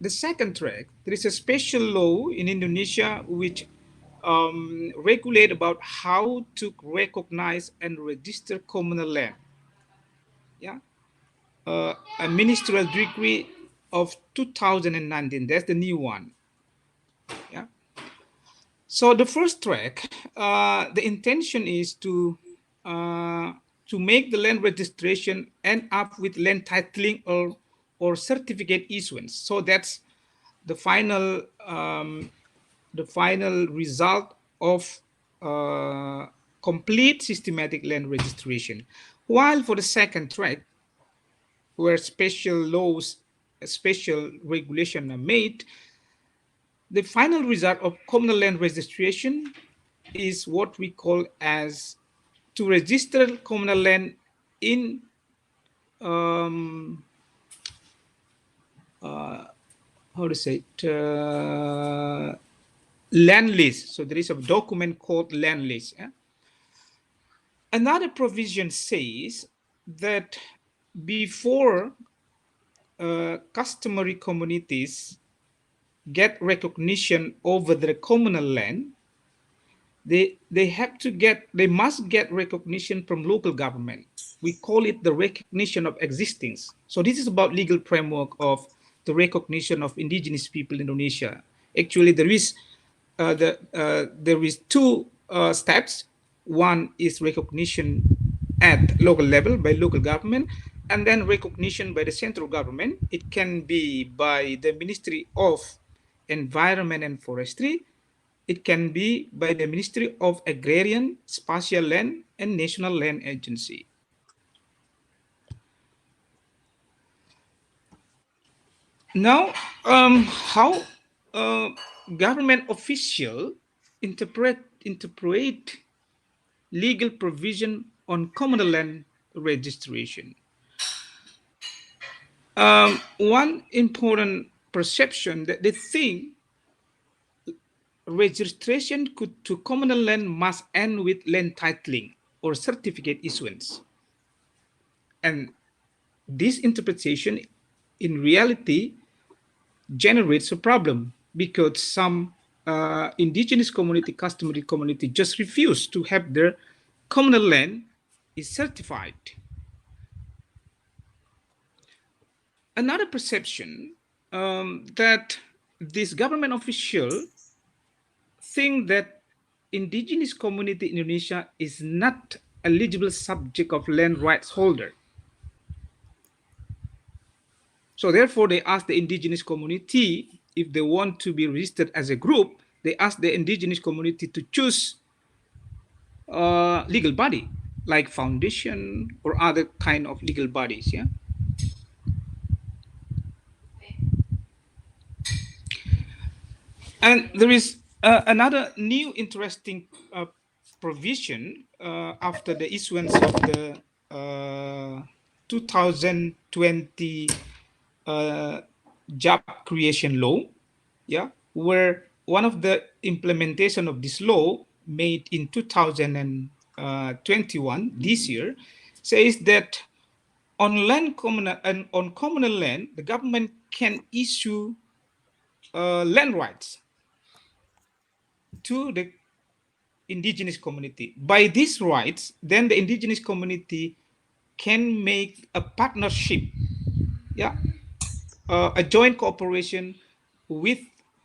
Speaker 5: The second track, there is a special law in Indonesia which regulate about how to recognize and register communal land. Yeah, a ministerial decree of 2019. That's the new one. Yeah. So the first track, the intention is to make the land registration end up with land titling or or certificate issuance. So that's the final result of complete systematic land registration. While for the second track, where special laws, special regulation are made, the final result of communal land registration is what we call as to register communal land in how to say it, land list. So there is a document called land list. Yeah? Another provision says that before customary communities get recognition over their communal land, they must get recognition from local government. We call it the recognition of existence. So this is about legal framework of the recognition of indigenous people in Indonesia. Actually, there is two steps. One is recognition at local level by local government, and then recognition by the central government. It can be by the Ministry of Environment and Forestry. It can be by the Ministry of Agrarian, Spatial Land, and National Land Agency. Now, how government official interpret legal provision on communal land registration. One important perception that they think registration to communal land must end with land titling or certificate issuance. And this interpretation in reality generates a problem because some indigenous community, customary community just refuse to have their communal land is certified. Another perception that this government official think that indigenous community in Indonesia is not eligible subject of land rights holder. So therefore, they ask the indigenous community if they want to be registered as a group. They ask the indigenous community to choose legal body like foundation or other kind of legal bodies. Yeah. And there is another new interesting provision after the issuance of the 2020 job creation law, yeah, where one of the implementation of this law made in 2021 this year says that on communal land, the government can issue land rights to the indigenous community. By these rights, then the indigenous community can make a partnership, yeah, a joint cooperation with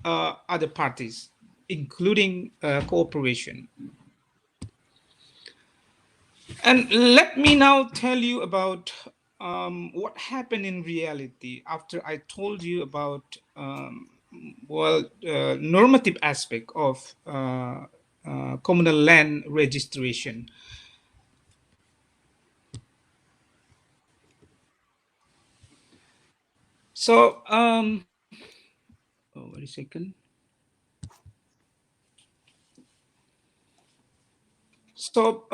Speaker 5: other parties, including cooperation. And let me now tell you about what happened in reality after I told you about normative aspect of communal land registration. So, wait a second. So,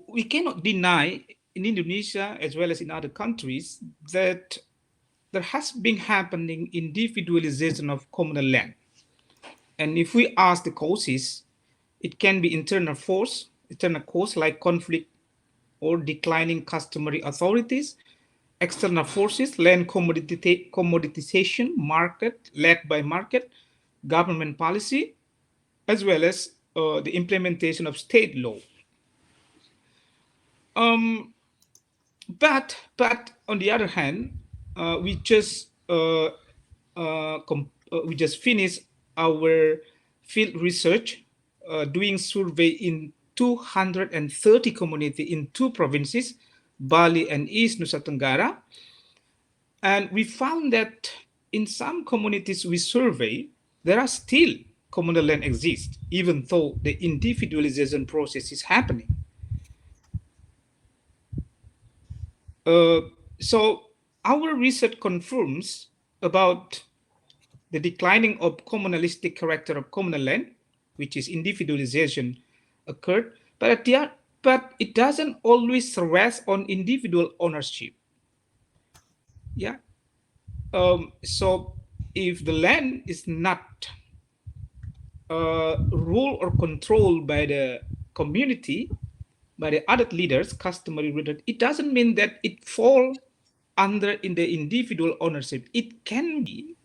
Speaker 5: we cannot deny in Indonesia as well as in other countries that there has been happening individualization of communal land. And if we ask the causes, it can be internal cause like conflict or declining customary authorities, external forces, land commoditization, market, led by market, government policy, as well as the implementation of state law. But on the other hand, we just finished our field research doing survey in 230 communities in 2 provinces, Bali and East Nusa Tenggara. And we found that in some communities we survey, there are still communal land exists, even though the individualization process is happening. So our research confirms about the declining of communalistic character of communal land, which is individualization occurred, but it doesn't always rest on individual ownership. Yeah. So if the land is not ruled or controlled by the community, by the other leaders, customary leaders, it doesn't mean that it fall under in the individual ownership. It can be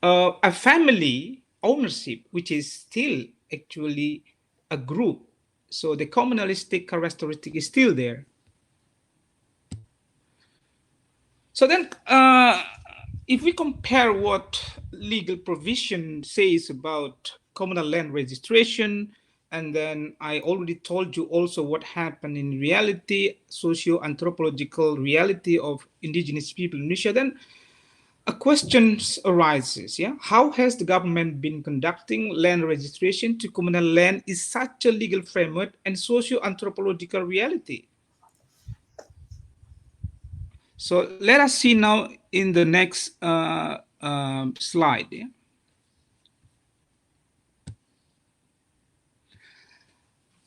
Speaker 5: a family ownership, which is still actually a group. So the communalistic characteristic is still there. So then, if we compare what legal provision says about communal land registration, and then I already told you also what happened in reality, socio-anthropological reality of indigenous people in Indonesia, then a question arises, yeah? How has the government been conducting land registration to communal land is such a legal framework and socio-anthropological reality? So let us see now in the next slide. Yeah?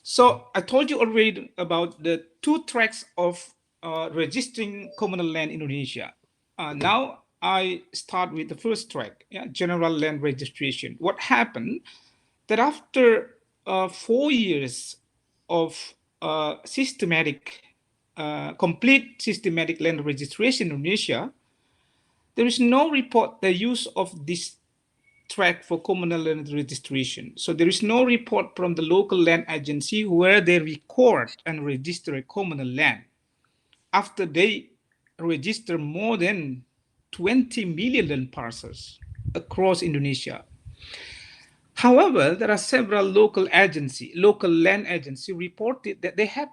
Speaker 5: So I told you already about the two tracks of registering communal land in Indonesia. Now I start with the first track, yeah, general land registration. What happened that after 4 years of complete systematic land registration in Indonesia, there is no report the use of this track for communal land registration. So there is no report from the local land agency where they record and register a communal land after they register more than 20 million land parcels across Indonesia. However, there are several local land agency reported that they have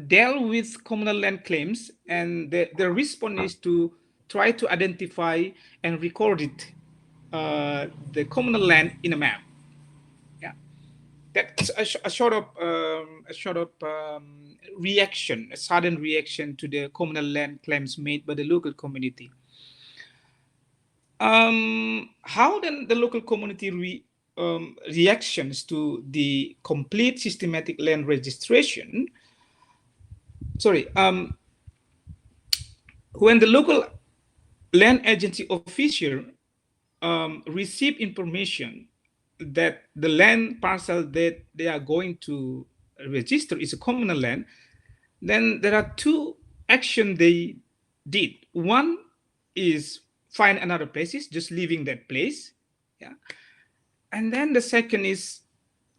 Speaker 5: dealt with communal land claims, and the response is to try to identify and record it, the communal land in a map. Yeah, that's a sort of reaction, a sudden reaction to the communal land claims made by the local community. How then the local community reactions to the complete systematic land registration? Sorry, when the local land agency official receive information that the land parcel that they are going to register is a communal land, then there are two actions they did. One is find another place, just leaving that place. Yeah. And then the second is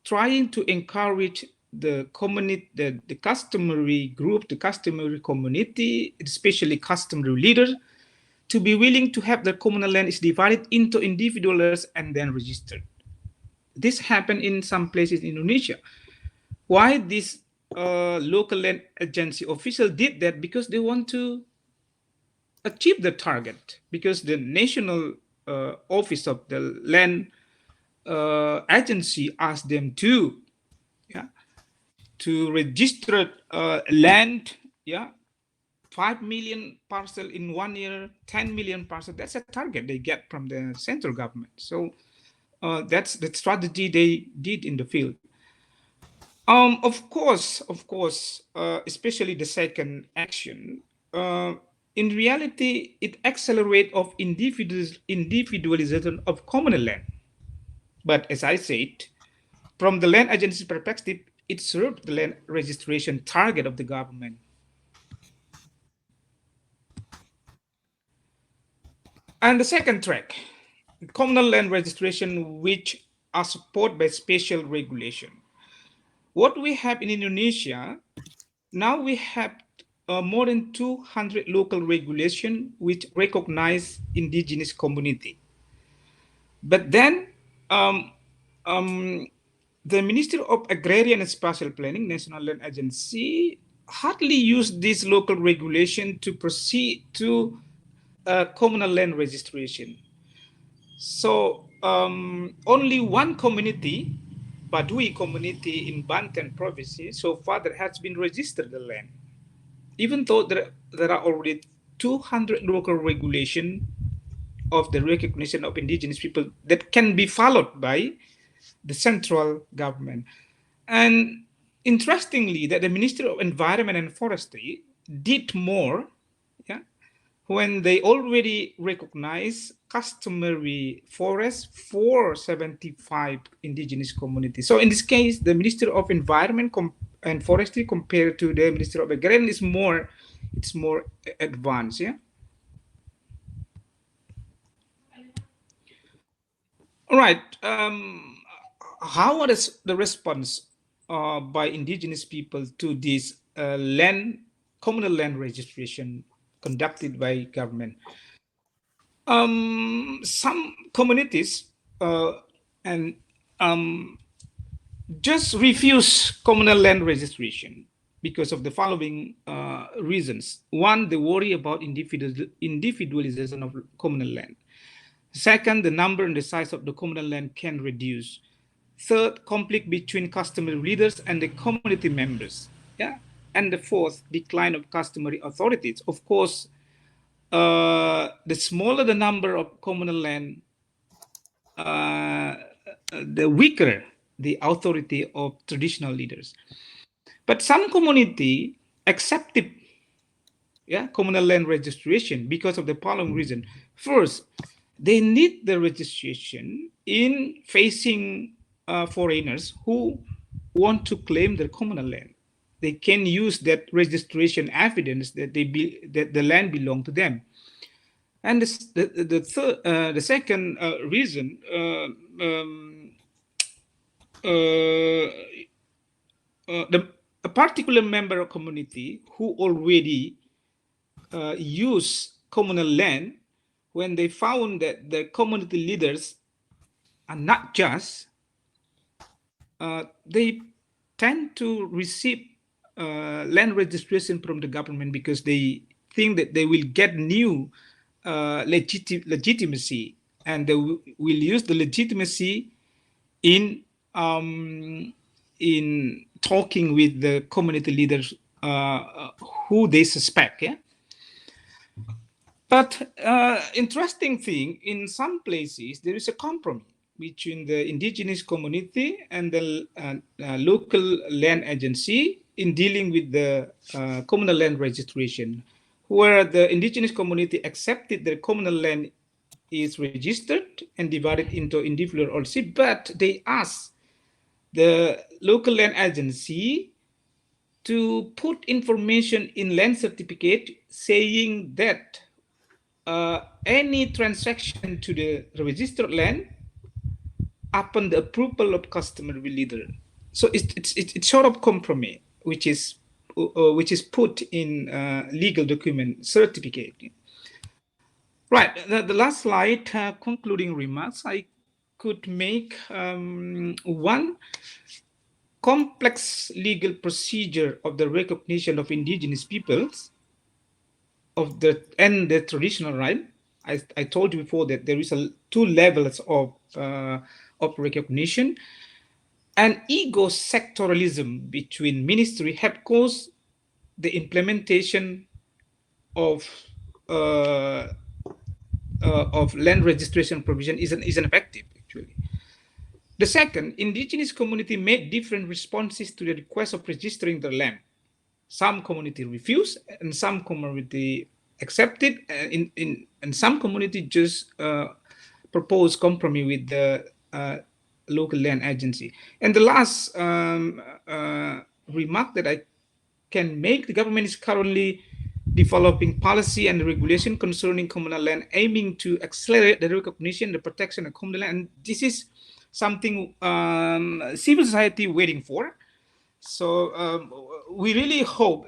Speaker 5: trying to encourage the community, the customary group, the customary community, especially customary leaders, to be willing to have the communal land is divided into individuals and then registered. This happened in some places in Indonesia. Why this local land agency official did that? Because they want to achieve the target, because the national office of the land agency asked them to register land, 5 million parcel in 1 year, 10 million parcel. That's a target they get from the central government. So that's the strategy they did in the field. Of course, especially the second action, in reality, it accelerates of individualization of communal land. But as I said, from the land agency perspective, it served the land registration target of the government. And the second track, communal land registration, which are supported by special regulation. What we have in Indonesia, now we have more than 200 local regulation which recognize indigenous community. But then the Ministry of Agrarian and Spatial Planning, National Land Agency, hardly use this local regulation to proceed to communal land registration. So only one community, Badui community in Banten province, so far that has been registered the land. Even though there are already 200 local regulation of the recognition of indigenous people that can be followed by the central government. And interestingly, that the Ministry of Environment and Forestry did more, yeah, when they already recognize customary forests for 75 indigenous communities. So in this case, the Ministry of Environment and Forestry compared to the Ministry of Agrarian is more, it's more advanced, yeah. All right. How was the response by indigenous people to this communal land registration conducted by government? Some communities and just refuse communal land registration because of the following reasons. One, the worry about individualization of communal land. Second, the number and the size of the communal land can reduce. Third, conflict between customary leaders and the community members. Yeah. And the fourth, decline of customary authorities. Of course, the smaller the number of communal land, the weaker the authority of traditional leaders. But some community accepted communal land registration because of the following reason. First, they need the registration in facing foreigners who want to claim their communal land. They can use that registration evidence that that the land belong to them. And the second reason, a particular member of community who already use communal land, when they found that the community leaders are not just, they tend to receive land registration from the government because they think that they will get new legitimacy, and they will use the legitimacy in talking with the community leaders who they suspect. Yeah. But interesting thing, in some places there is a compromise between the indigenous community and the local land agency in dealing with the communal land registration, where the indigenous community accepted that communal land is registered and divided into individual ownership, but they asked the local land agency to put information in land certificate saying that any transaction to the registered land upon the approval of customary leader. So it's sort of compromise, which is put in legal document certificate. Right. The last slide, concluding remarks. I could make one complex legal procedure of the recognition of indigenous peoples and the traditional right. I told you before that there is two levels of recognition, and ego sectoralism between ministry have caused the implementation of land registration provision isn't effective actually. The second, indigenous community made different responses to the request of registering their land. Some community refused, and some community accepted, and some community just proposed compromise with the local land agency. And the last remark that I can make, the government is currently developing policy and regulation concerning communal land, aiming to accelerate the recognition, the protection of communal land. And this is something civil society waiting for. So we really hope,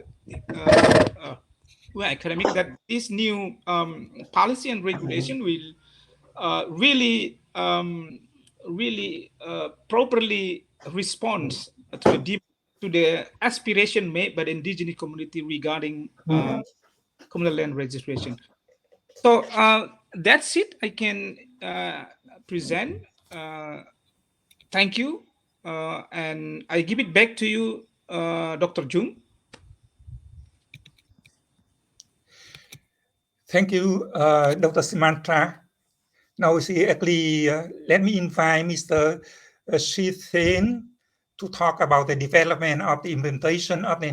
Speaker 5: academic, that this new policy and regulation will really properly respond to the demand to the aspiration made by the indigenous community regarding communal land registration. So that's it. I can present. Thank you, and I give it back to you, Dr. Jung.
Speaker 2: Thank you, Dr. Simantra. Now, actually, let me invite Mr. Shithen to talk about the development of the implementation of the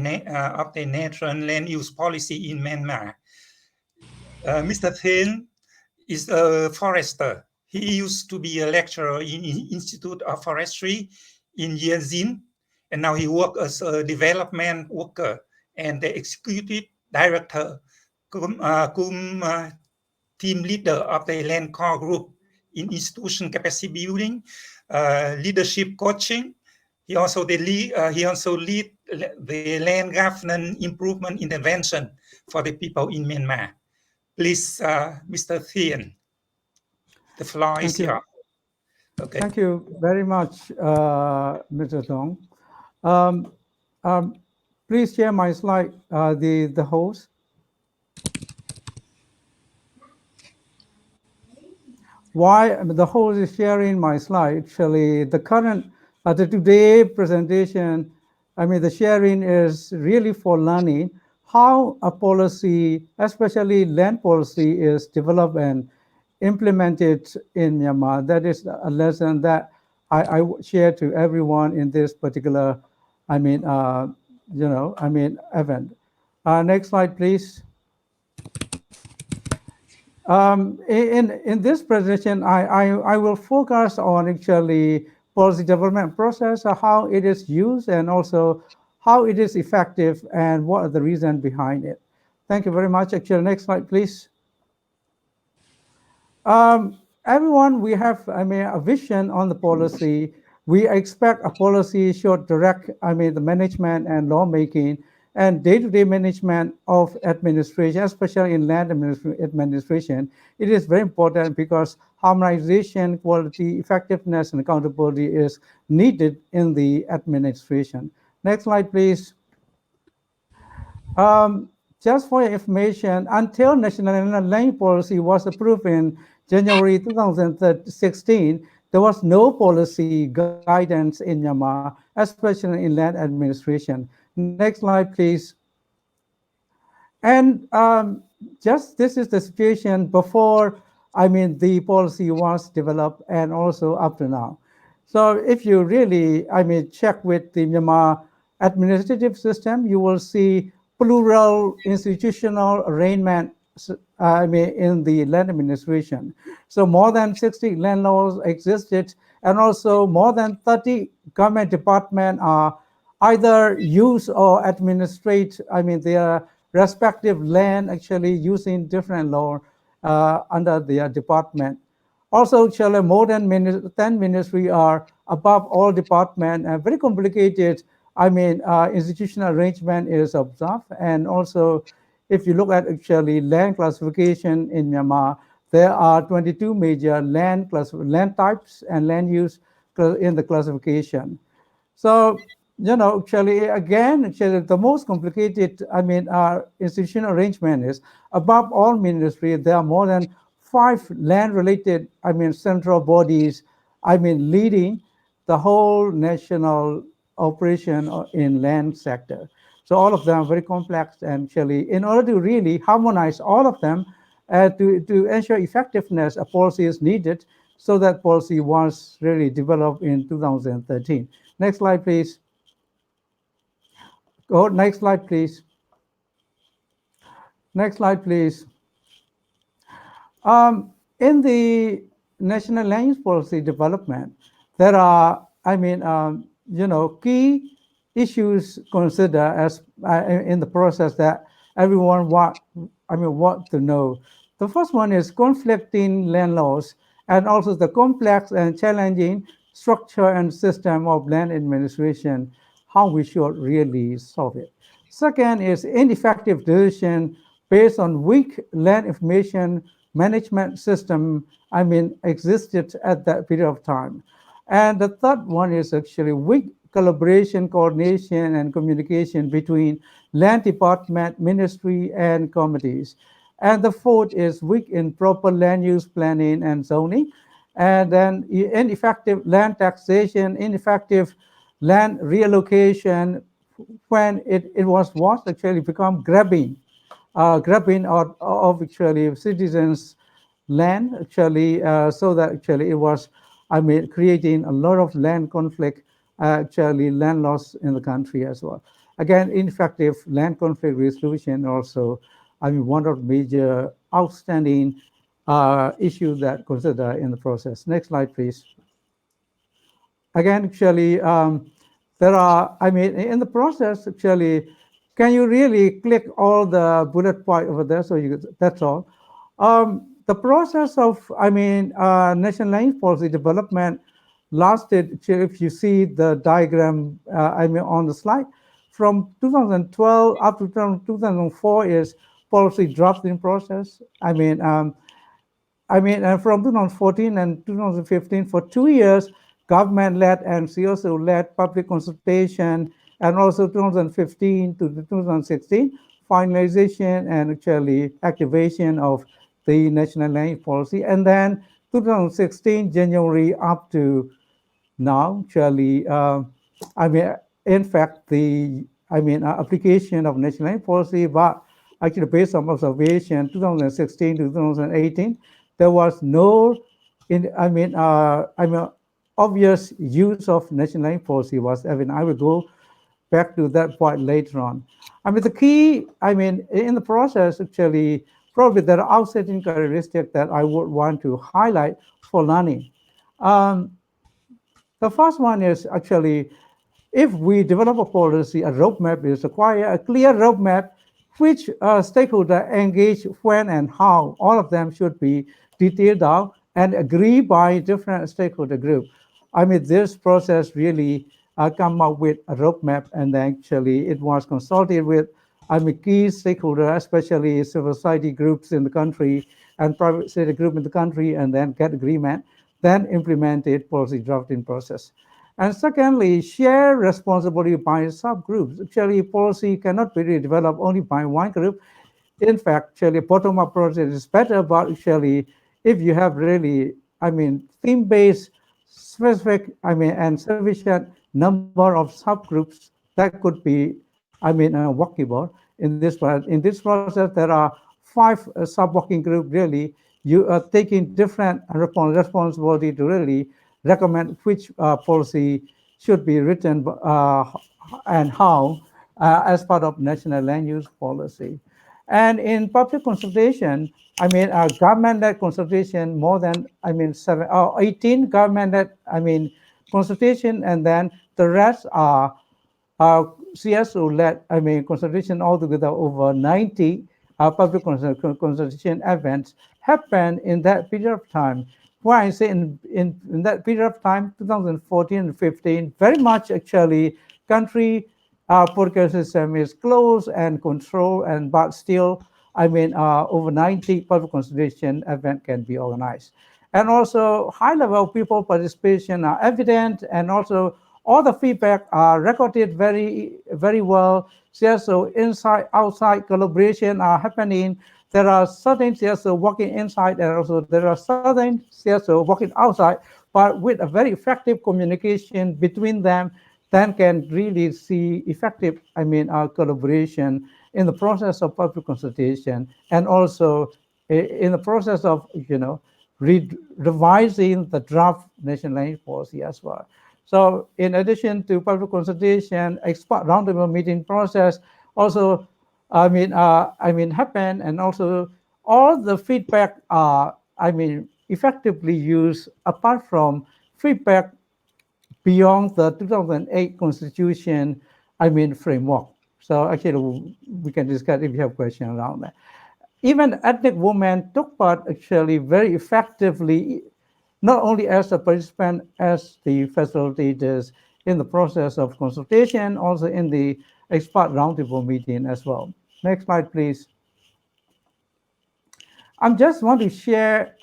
Speaker 2: natural land use policy in Myanmar. Mr. Thin is a forester. He used to be a lecturer in Institute of Forestry in Yanzin, and now he works as a development worker and the executive director, team leader of the land core group in institution capacity building, leadership coaching. He also lead the land governance improvement intervention for the people in Myanmar. Please, Mr. Thien, the floor is yours.
Speaker 6: Okay. Thank you very much, Mr. Tong. Please share my slide, the host. Why the host is sharing my slide, actually, the current, the today presentation, the sharing is really for learning how a policy, especially land policy, is developed and implemented in Myanmar. That is a lesson that I share to everyone in this particular, event. Next slide, please. In this presentation, I will focus on actually policy development process, how it is used, and also how it is effective, and what are the reasons behind it. Thank you very much. Actually, next slide, please. Everyone, we have, a vision on the policy. We expect a policy should direct, the management and lawmaking and day-to-day management of administration, especially in land administration. It is very important because harmonization, quality, effectiveness, and accountability is needed in the administration. Next slide, please. Just for your information, until National Land Policy was approved in January 2016, there was no policy guidance in Myanmar, especially in land administration. Next slide, please. And just this is the situation before, the policy was developed and also up to now. So if you really, check with the Myanmar administrative system, you will see plural institutional arrangement in the land administration. So more than 60 land laws existed, and also more than 30 government departments are either use or administrate, their respective land actually using different law under their department. Also, actually, more than 10 ministries are above all departments, and very complicated, institutional arrangement is observed. And also, if you look at actually land classification in Myanmar, there are 22 major land types and land use in the classification. So, actually, the most complicated, institutional arrangement is above all ministry, there are more than 5 land-related, central bodies, leading the whole national operation in land sector. So all of them are very complex, and actually, in order to really harmonize all of them, to ensure effectiveness, a policy is needed. So that policy was really developed in 2013. Next slide, please. Go next slide, please. Next slide, please. In the national land use policy development, there are, key issues considered as in the process that everyone want to know. The first one is conflicting land laws, and also the complex and challenging structure and system of land administration, how we should really solve it. Second is ineffective decision based on weak land information management system, existed at that period of time. And the third one is actually weak collaboration, coordination, and communication between land department, ministry, and committees. And the fourth is weak in proper land use planning and zoning. And then ineffective land taxation, ineffective land reallocation when it was actually become grabbing of actually citizens' land actually, so that actually it was, I mean, creating a lot of land conflict, actually land loss in the country as well. Again, ineffective land conflict resolution also, I mean, one of the major outstanding issues that consider in the process. Next slide, please. Again, actually, there are, I mean, in the process, actually, can you really click all the bullet point over there? So that's all. The process of, I mean, national land policy development lasted, actually, if you see the diagram, I mean, on the slide, from 2012 up to 2004 is policy drafting process. From 2014 and 2015, for 2 years, government-led and CSO-led public consultation, and also 2015 to 2016, finalization and actually activation of the national land policy. And then 2016, January up to now, actually, in fact, application of national land policy, but actually based on observation, 2016 to 2018, there was no, obvious use of national land policy was evident. I will go back to that point later on. The key, in the process, actually, probably there are outstanding characteristics that I would want to highlight for learning. The first one is actually, if we develop a policy, a roadmap is required, a clear roadmap, which stakeholder engage when and how. All of them should be detailed out and agreed by different stakeholder group. This process really come up with a roadmap, and actually it was consulted with key stakeholders, especially civil society groups in the country and private sector group in the country, and then get agreement, then implemented policy drafting process. And secondly, share responsibility by subgroups. Actually, policy cannot be developed only by one group. In fact, actually, bottom-up process is better, but actually, if you have really, theme-based, specific, and sufficient number of subgroups, that could be, workable. In this process, there are 5 sub-working groups. Really, you are taking different responsibility to really recommend which policy should be written and how as part of national land use policy. And in public consultation, government-led consultation, more than 18 government-led consultation, and then the rest are CSO-led consultation, altogether over 90 public consultation events happen in that period of time. Why I say in that period of time, 2014 and 15, very much actually country political system is closed and controlled, but still, over 90 public consultation event can be organized. And also high-level people participation are evident, and also all the feedback are recorded very, very well. So inside, outside collaboration are happening. There are certain CSO working inside, and also there are certain CSO working outside, but with a very effective communication between them, then can really see effective, collaboration in the process of public consultation, and also in the process of, revising the draft national land policy as well. So in addition to public consultation, expert roundtable meeting process also, happen, and also all the feedback are, effectively used apart from feedback beyond the 2008 Constitution, framework. So actually, we can discuss if you have questions around that. Even ethnic women took part actually very effectively, not only as a participant, as the facilitators in the process of consultation, also in the expert roundtable meeting as well. Next slide, please. I just want to share,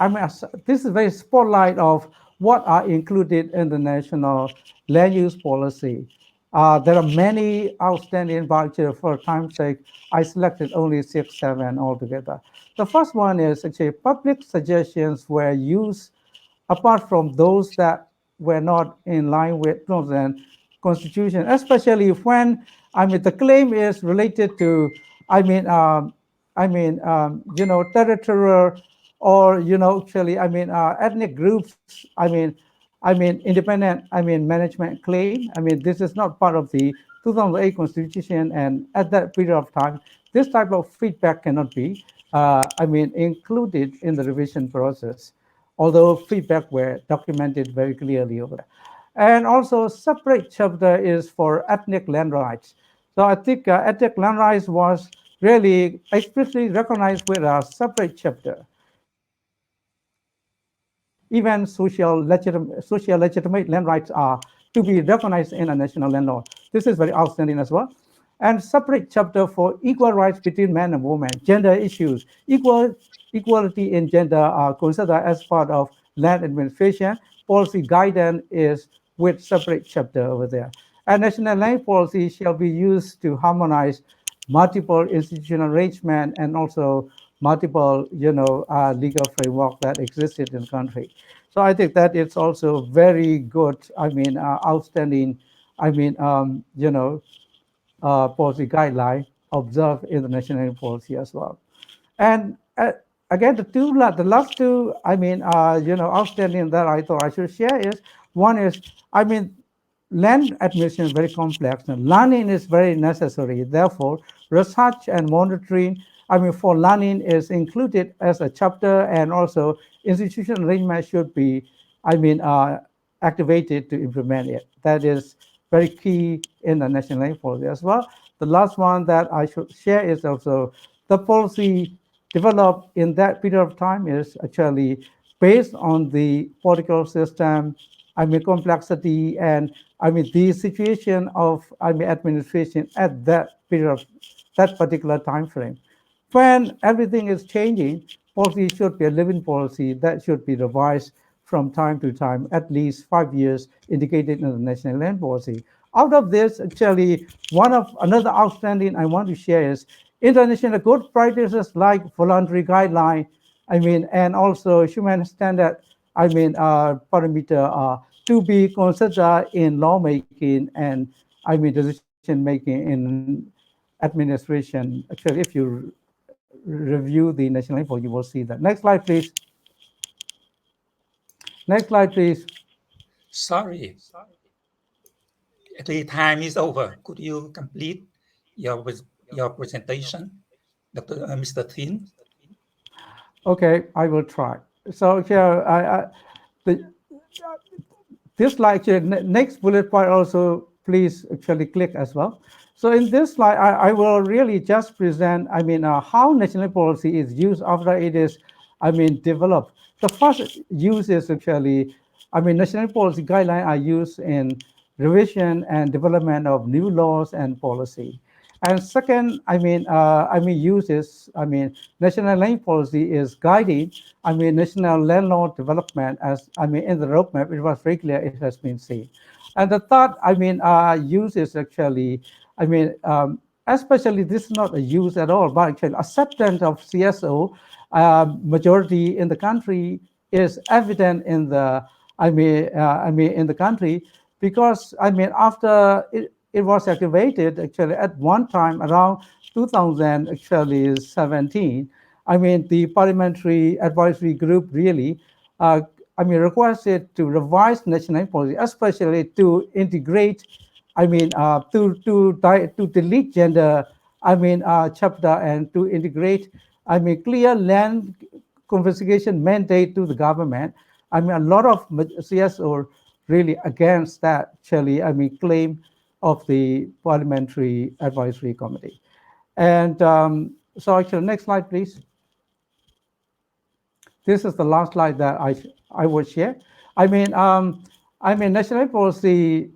Speaker 6: this is very spotlight of what are included in the national land use policy. There are many outstanding vouchers. For time's sake, I selected only 6, 7 altogether. The first one is actually public suggestions were used apart from those that were not in line with laws and constitution, especially when, the claim is related to, territorial or, actually, ethnic groups, independent, management claim. This is not part of the 2008 constitution, and at that period of time, this type of feedback cannot be, included in the revision process, although feedback were documented very clearly over there. And also, separate chapter is for ethnic land rights. So I think ethnic land rights was really explicitly recognized with a separate chapter. Even social legitimate land rights are to be recognized in a national land law. This is very outstanding as well. And separate chapter for equal rights between men and women, gender issues, equality in gender are considered as part of land administration. Policy guidance is with separate chapter over there. And national land policy shall be used to harmonize multiple institutional arrangement and also multiple, legal framework that existed in the country. So I think that it's also very good, outstanding, policy guideline observed in the national policy as well. And again, the last two, outstanding that I thought I should share is, one is, land administration is very complex, and learning is very necessary. Therefore, research and monitoring, for learning is included as a chapter, and also institutional arrangement should be, activated to implement it. That is very key in the national land policy as well. The last one that I should share is also the policy developed in that period of time is actually based on the political system, complexity, and the situation of administration at that period of that particular time frame. When everything is changing, policy should be a living policy that should be revised from time to time, at least 5 years indicated in the national land policy. Out of this, actually, another outstanding I want to share is international good practices like voluntary guideline, and also human standard, parameter to be considered in lawmaking and, decision making in administration. Actually, if you review the national info, you will see that. Next slide, please. Next slide, please.
Speaker 2: Sorry, the time is over. Could you complete your presentation, Mr. Thin?
Speaker 6: Okay, I will try. So here, this slide, next bullet point also, please actually click as well. So in this slide, I will really just present, how national policy is used after it is, developed. The first use is actually, national policy guidelines are used in revision and development of new laws and policy. And second, use is, national land policy is guiding, national landlord development as, in the roadmap, it was very clear it has been seen. And the third, use is actually, especially this is not a use at all, but actually acceptance of CSO majority in the country is evident in the, in the country, because after it was activated actually at one time around 2017. The parliamentary advisory group really, requested to revise national policy, especially to integrate, to delete gender, chapter, and to integrate, clear land confiscation mandate to the government. A lot of CSO really against that, actually, claim of the Parliamentary Advisory Committee. And so actually, next slide, please. This is the last slide that I would share. National policy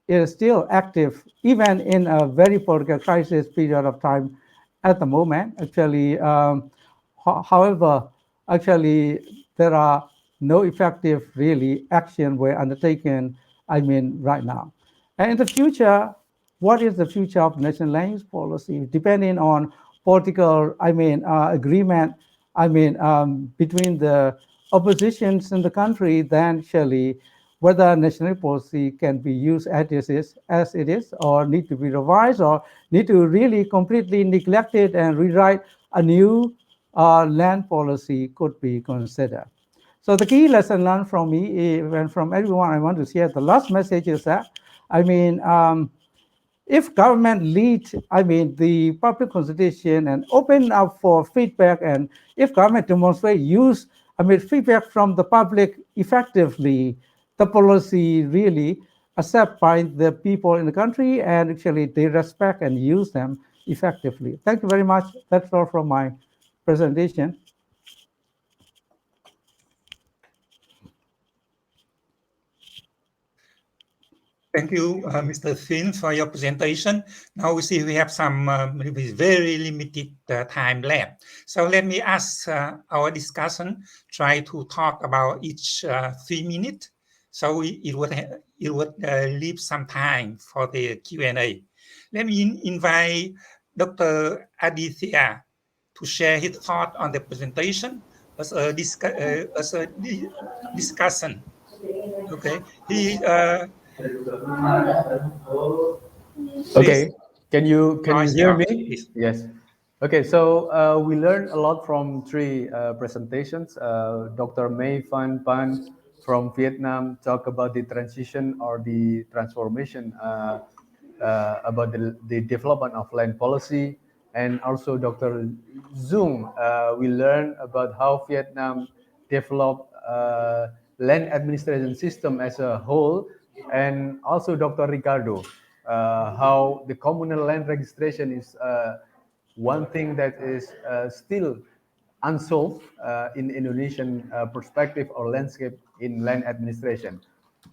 Speaker 6: is still active, even in a very political crisis period of time at the moment. Actually, however, actually, there are no effective really action were undertaken, right now. And in the future, what is the future of national land use policy? Depending on political, agreement, between the oppositions in the country, then surely whether national policy can be used as it is, or need to be revised, or need to really completely neglect it and rewrite a new land policy could be considered. So the key lesson learned from me and from everyone I want to share, the last message is that, I mean, if government lead, the public consultation and open up for feedback, and if government demonstrate use, feedback from the public effectively, the policy really accepted by the people in the country, and actually they respect and use them effectively. Thank you very much. That's all from my presentation.
Speaker 2: Thank you, Mr. Thin, for your presentation. Now we see we have some very limited time left. So let me ask our discussion, try to talk about each 3 minutes. So it would leave some time for the Q&A. Let me invite Dr. Aditya to share his thought on the presentation as a discussion. Okay,
Speaker 7: Okay, can you
Speaker 2: Noise,
Speaker 7: hear
Speaker 2: yeah,
Speaker 7: me?
Speaker 2: please.
Speaker 7: Yes. Okay, so we learned a lot from three presentations. Dr. May Phan Pan from Vietnam talked about the transition or the transformation about the development of land policy, and also Dr. Zung, we learned about how Vietnam developed land administration system as a whole, and also Dr. Ricardo, how the communal land registration is one thing that is still unsolved in Indonesian perspective or landscape in land administration.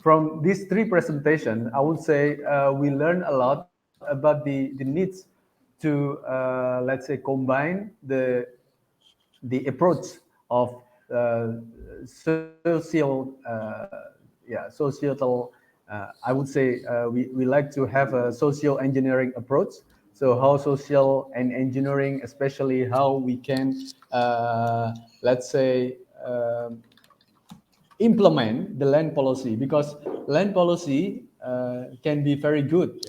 Speaker 7: From these three presentations, I would say we learned a lot about the needs to let's say combine the approach of societal. I would say we like to have a social engineering approach. So how social and engineering, especially how we can, let's say, implement the land policy, because land policy can be very good,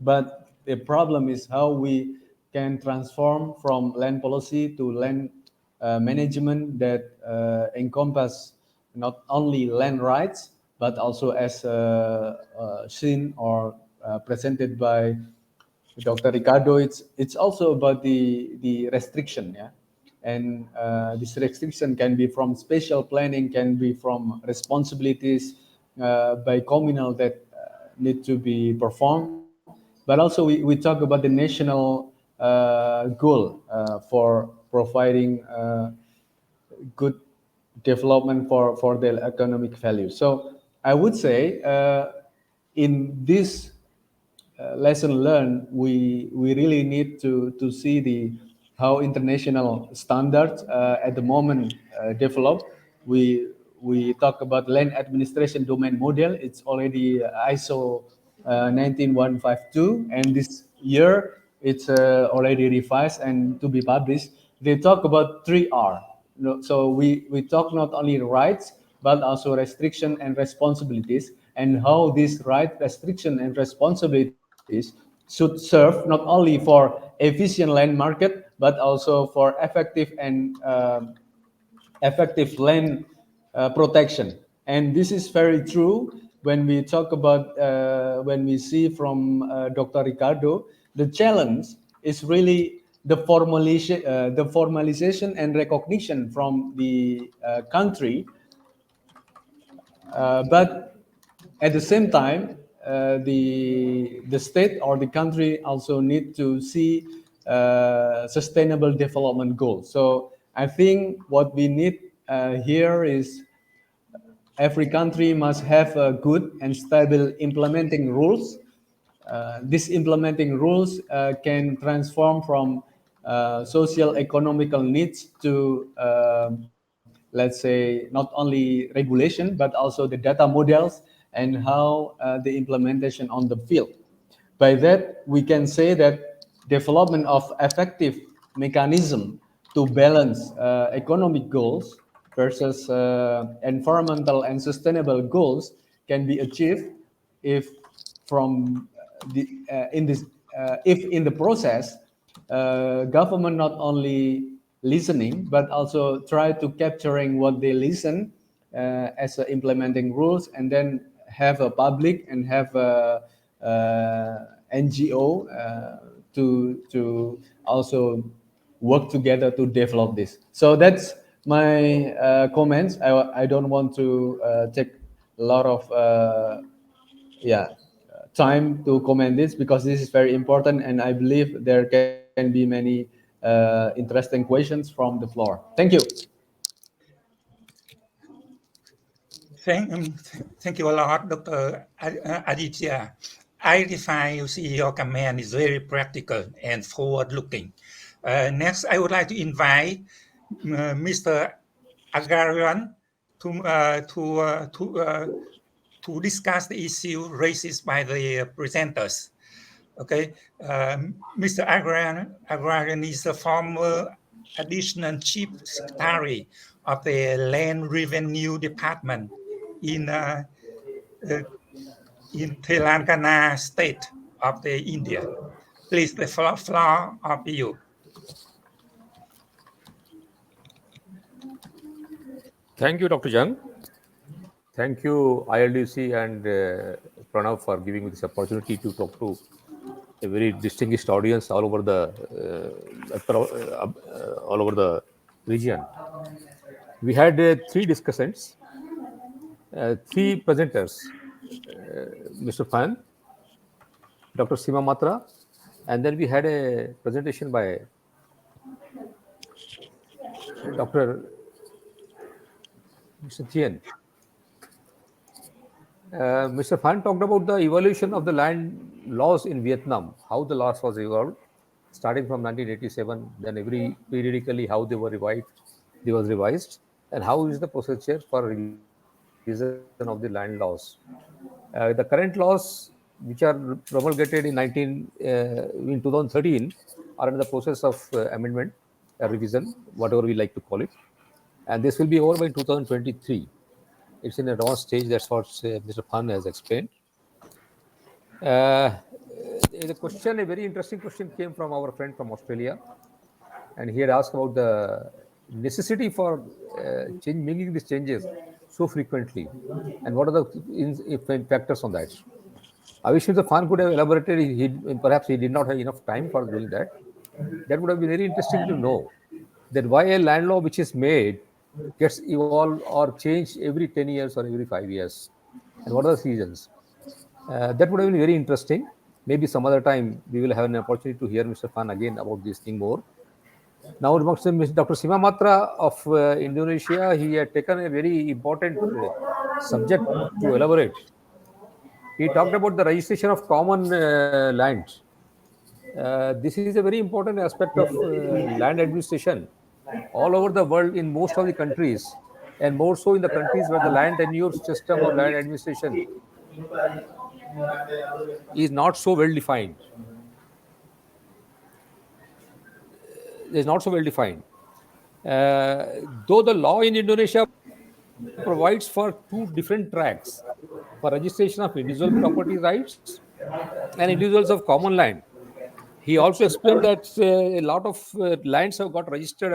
Speaker 7: but the problem is how we can transform from land policy to land management that encompass not only land rights but also as seen or presented by Dr. Ricardo. It's also about the restriction, yeah, and this restriction can be from spatial planning, can be from responsibilities by communal that need to be performed. But also we talk about the national goal for providing good development for their economic value. So I would say in this lesson learned, we really need to see the how international standards at the moment develop. We talk about land administration domain model. It's already ISO 19152, and this year it's already revised and to be published. They talk about 3R. So we talk not only rights but also restriction and responsibilities, and how these right, restriction, and responsibilities should serve not only for efficient land market but also for effective land protection. And this is very true when we talk about when we see from Dr. Ricardo, the challenge is really the formalization and recognition from the country, but at the same time, the state or the country also need to see sustainable development goals. So I think what we need here is every country must have a good and stable implementing rules. These implementing rules can transform from social economical needs to let's say, not only regulation, but also the data models and how the implementation on the field. By that, we can say that development of effective mechanism to balance economic goals versus environmental and sustainable goals can be achieved if from the in this if in the process government not only listening but also try to capturing what they listen as implementing rules, and then have a public and have a NGO to also work together to develop this. So that's my comments. I don't want to take a lot of time to comment this, because this is very important, and I believe there can be many interesting questions from the floor. Thank you.
Speaker 2: Thank you a lot, Dr. Aditya. I define you see your comment is very practical and forward-looking. Next, I would like to invite Mr. Agrarian to discuss the issue raised by the presenters. Okay, Mr. Agrarian is a former additional chief secretary of the Land Revenue Department in Telangana state of the India. Please, the floor of you.
Speaker 8: Thank you, Dr. Jung. Thank you, ILDC and Pranav, for giving me this opportunity to talk to a very distinguished audience all over the region. We had three discussants, three presenters, Mr. Fan, Dr. Sima Matra, and then we had a presentation by Dr. Mr. Tien. Mr. Fan talked about the evolution of the land laws in Vietnam, how the laws was evolved, starting from 1987, then every periodically how they were revised, and how is the procedure for revision of the land laws. The current laws, which are promulgated in 2013, are in the process of amendment, revision, whatever we like to call it, and this will be over by 2023. It's in a raw stage. That's what Mr. Pan has explained. A very interesting question came from our friend from Australia, and he had asked about the necessity for making these changes so frequently, and what are the factors on that. I wish Mr. Fan could have elaborated. Perhaps he did not have enough time for doing that. That would have been very interesting to know that why a land law which is made gets evolved or changed every 10 years or every 5 years, and what are the reasons. That would have been very interesting. Maybe some other time we will have an opportunity to hear Mr. Fan again about this thing more. Now, Dr. Sima Matra of Indonesia, he had taken a very important subject to elaborate. He talked about the registration of common land. This is a very important aspect of land administration all over the world, in most of the countries, and more so in the countries where the land tenure system or land administration is not so well defined. Though the law in Indonesia provides for two different tracks for registration of individual property rights and individuals of common land. He also explained that a lot of lands have got registered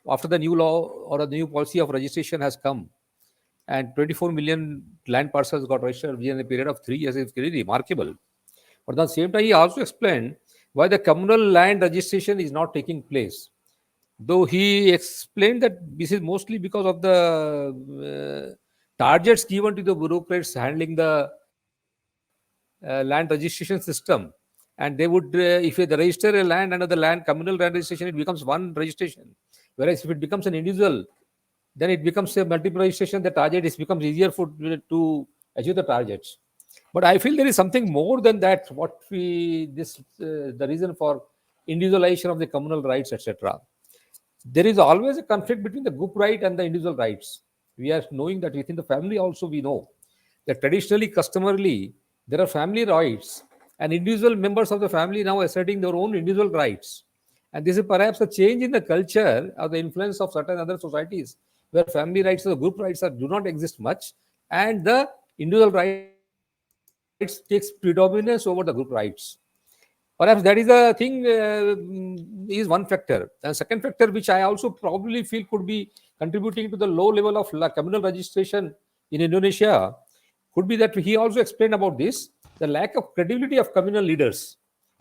Speaker 8: after the new law or the new policy of registration has come, and 24 million land parcels got registered within a period of 3 years. It's very remarkable. But at the same time, he also explained why the communal land registration is not taking place. Though he explained that this is mostly because of the targets given to the bureaucrats handling the land registration system. And they would, if they register a land under the land communal land registration, it becomes one registration. Whereas if it becomes an individual, then it becomes a multiple registration. The target becomes easier to achieve the targets. But I feel there is something more than that. The reason for individualization of the communal rights, etc. there is always a conflict between the group right and the individual rights. We are knowing that within the family also we know that traditionally, customarily, there are family rights and individual members of the family now asserting their own individual rights. And this is perhaps a change in the culture or the influence of certain other societies where family rights or group rights do not exist much, and the individual rights takes predominance over the group rights. Perhaps that is the thing, is one factor. And second factor, which I also probably feel could be contributing to the low level of communal registration in Indonesia, could be that he also explained about this, the lack of credibility of communal leaders.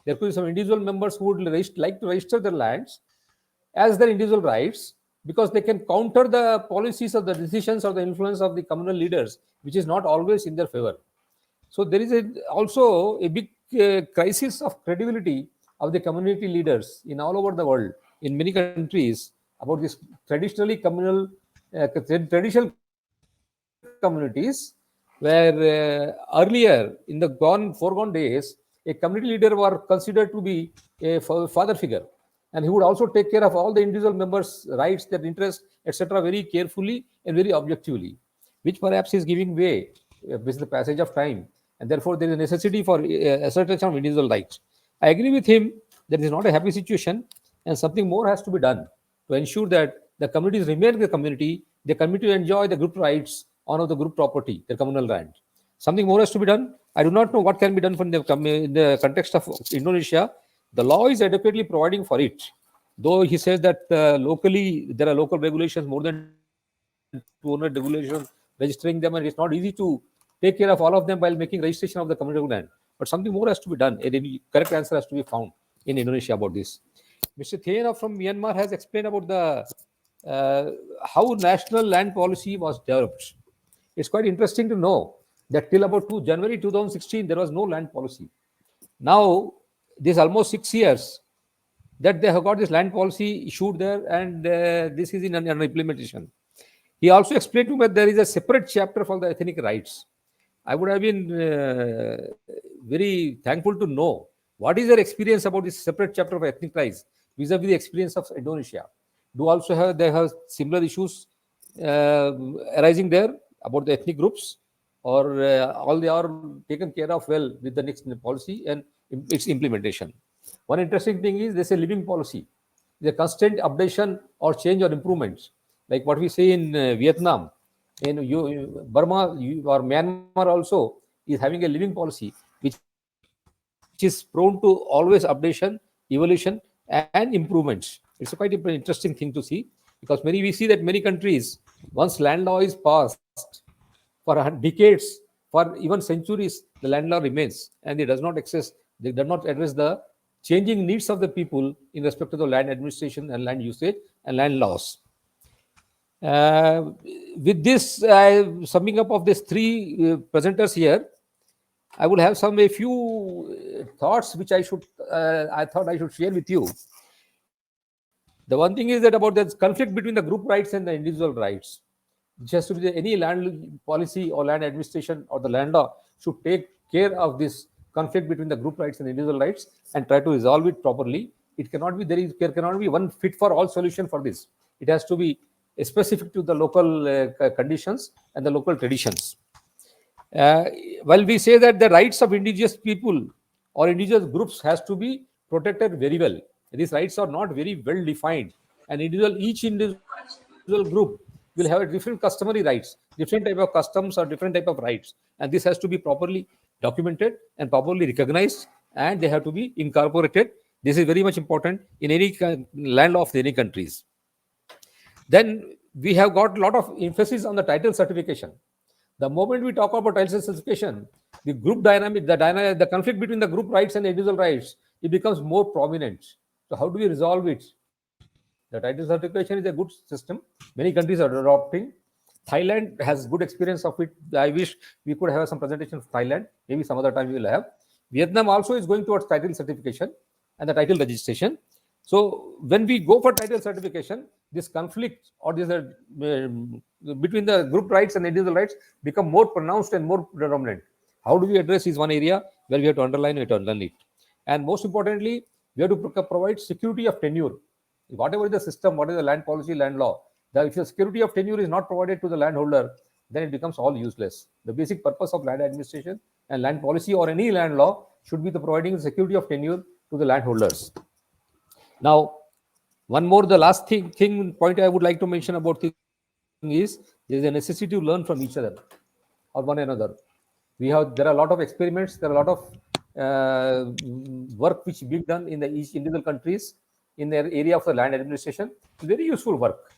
Speaker 8: There could be some individual members who would like to register their lands as their individual rights because they can counter the policies of the decisions or the influence of the communal leaders, which is not always in their favor. So there is also a big crisis of credibility of the community leaders in all over the world, in many countries, about this traditional communities, where earlier in the foregone days, a community leader were considered to be a father figure, and he would also take care of all the individual members' rights, their interests, etc., very carefully and very objectively, which perhaps is giving way with the passage of time, and therefore there is a necessity for assertion of individual rights. I agree with him that it is not a happy situation, and something more has to be done to ensure that the communities remain the community, they continue to enjoy the group rights, honor the group property, the communal land. Something more has to be done. I do not know what can be done in the context of Indonesia. The law is adequately providing for it, though he says that locally there are local regulations, more than 200 regulations registering them, and it's not easy to take care of all of them while making registration of the communal land. But something more has to be done. A correct answer has to be found in Indonesia about this. Mr. Thena from Myanmar has explained about the how national land policy was developed. It's quite interesting to know that till about January 2016, there was no land policy. Now, this almost 6 years that they have got this land policy issued there, and this is in an implementation. He also explained to me that there is a separate chapter for the ethnic rights. I would have been very thankful to know what is their experience about this separate chapter of ethnic rights vis-a-vis the experience of Indonesia. They have similar issues arising there about the ethnic groups, or all they are taken care of well with the next policy and its implementation. One interesting thing is there's a living policy, the constant updation or change or improvements, like what we say in Vietnam. In Burma or Myanmar also is having a living policy which is prone to always updation, evolution, and improvements. It's a quite interesting thing to see, because we see that many countries, once land law is passed, for decades, for even centuries, the land law remains, and it does not address the changing needs of the people in respect to the land administration and land usage and land laws. With this summing up of these three presenters here, I would have a few thoughts which I thought I should share with you. The one thing is that about the conflict between the group rights and the individual rights, which has to be any land policy or land administration or the land law should take care of this conflict between the group rights and individual rights and try to resolve it properly. It cannot be there cannot be one fit for all solution for this. It has to be specific to the local conditions and the local traditions. While we say that the rights of indigenous people or indigenous groups has to be protected very well, these rights are not very well defined, and each individual group will have a different customary rights, different type of customs or different type of rights, and this has to be properly documented and properly recognized, and they have to be incorporated. This is very much important in any land of any countries. Then we have got a lot of emphasis on the title certification. The moment we talk about title certification, the group dynamic, the conflict between the group rights and the individual rights, it becomes more prominent. So how do we resolve it? The title certification is a good system. Many countries are adopting. Thailand has good experience of it. I wish we could have some presentation of Thailand. Maybe some other time we will have. Vietnam also is going towards title certification and the title registration. So when we go for title certification, this conflict or this between the group rights and individual rights become more pronounced and more predominant. How do we address is one area where we have to underline it. And most importantly, we have to provide security of tenure. Whatever is the system, what is the land policy, land law, if the security of tenure is not provided to the landholder, then it becomes all useless. The basic purpose of land administration and land policy or any land law should be the providing the security of tenure to the landholders. Now, one more, the last point I would like to mention about thing is there is a necessity to learn from each other or one another. There are a lot of experiments, there are a lot of work which being done in the each individual countries in their area of the land administration. Very useful work.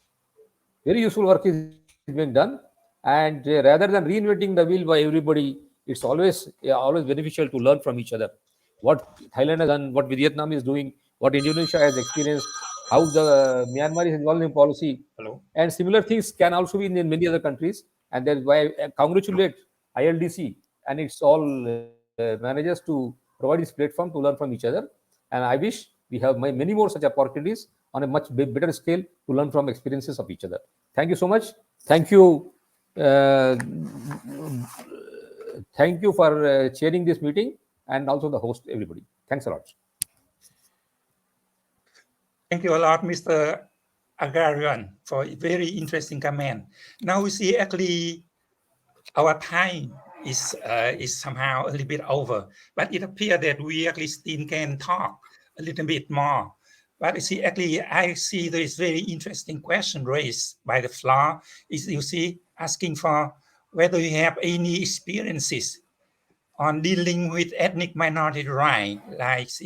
Speaker 8: Very useful work is being done, and rather than reinventing the wheel by everybody, it's always beneficial to learn from each other. What Thailand has done, what Vietnam is doing, what Indonesia has experienced, how the Myanmar is involved in policy, and similar things can also be in many other countries. And that's why I congratulate ILDC and its all managers to provide this platform to learn from each other. And I wish we have many more such opportunities on a much better scale to learn from experiences of each other. Thank you so much. Thank you. Thank you for chairing this meeting and also the host, everybody. Thanks a lot.
Speaker 2: Thank you a lot, Mr. Agarian, for a very interesting comment. Now we see actually our time is somehow a little bit over, but it appears that we actually still can talk a little bit more. But you see, actually, I see there is very interesting question raised by the floor. Is you see asking for whether you have any experiences on dealing with ethnic minority rights,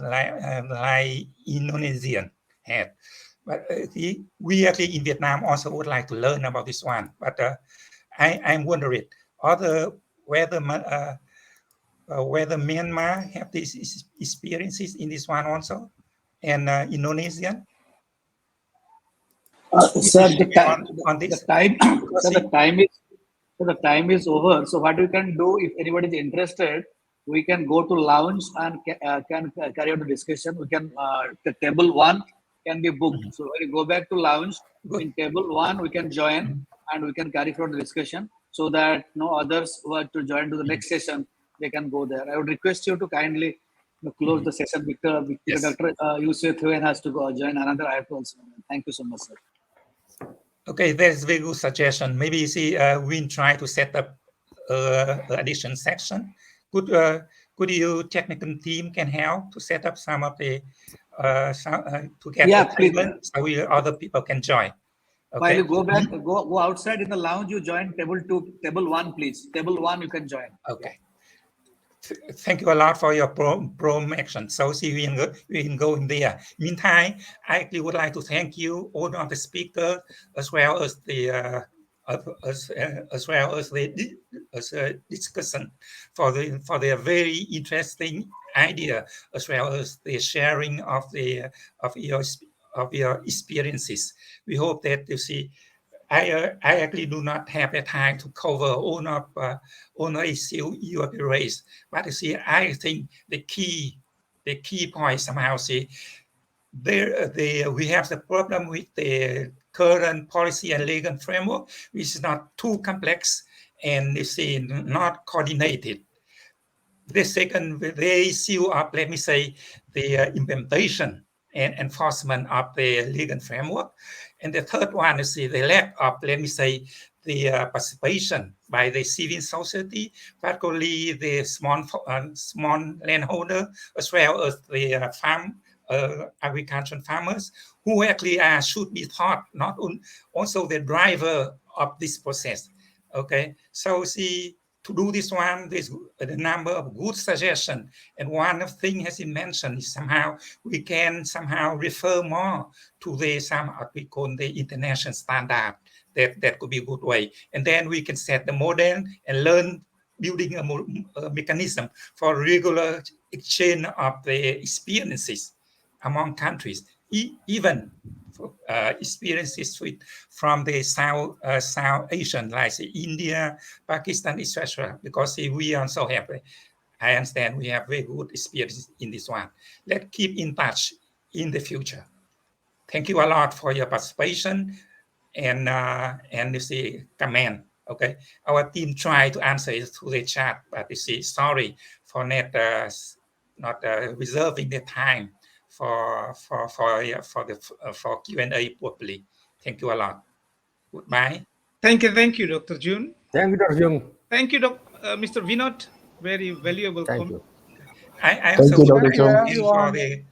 Speaker 2: like Indonesian had. But we actually in Vietnam also would like to learn about this one. But I'm wondering whether Myanmar have these experiences in this one also, and Indonesian.
Speaker 1: Sir, the time is over. So what we can do, if anybody is interested, we can go to lounge and can carry out the discussion. We can the table 1 can be booked. So when you go back to lounge, in table 1 we can join and we can carry forward the discussion so that no others who are to join to the next session, they can go there. I would request you to kindly close the session because Dr. Yusuf has to go join another. I have to also. Thank you so much, sir.
Speaker 2: Okay, that's a very good suggestion. Maybe you see we try to set up addition section. Could you technical team can help to set up some of the to get the table so other people can join. Okay.
Speaker 1: While you go back, go outside in the lounge, you join table 2, table 1, please. Table 1, you can join.
Speaker 2: Okay. Thank you a lot for your promotion. So see, we can go in there. Meantime, I actually would like to thank you, all of the speakers, as well as the discussion for their very interesting idea, as well as the sharing of your experiences. We hope that you see. I actually do not have the time to cover all of issue you have raised, but you see, I think the key point somehow see we have the problem with the current policy and legal framework, which is not too complex and you see not coordinated. The second, the issue of, let me say, the implementation and enforcement of the legal framework. And the third one is the lack of, let me say, the participation by the civil society, particularly the small landholder, as well as the agricultural farmers, who actually should be taught, not also the driver of this process. Okay, so see, to do this one, there's a number of good suggestions. And one of thing has been mentioned is somehow we can somehow refer more to what we call the international standard. That could be a good way. And then we can set the model and learn building a mechanism for regular exchange of the experiences among countries, even experiences from the South Asian, like India, Pakistan, etc. Because we also have, I understand we have very good experience in this one. Let's keep in touch in the future. Thank you a lot for your participation and you see comment. Okay, our team try to answer it through the chat, but you see, sorry for not reserving the time for Q&A properly. Thank you a lot. Goodbye.
Speaker 5: Thank you, Dr. Jun.
Speaker 8: Thank you, Dr. Jung.
Speaker 5: Thank you, Mr. Vinod. Very valuable
Speaker 8: Thank
Speaker 5: comment.
Speaker 8: you.
Speaker 2: I'm
Speaker 9: Thank
Speaker 2: so
Speaker 9: you,
Speaker 2: good
Speaker 9: Dr. Chung.
Speaker 2: for the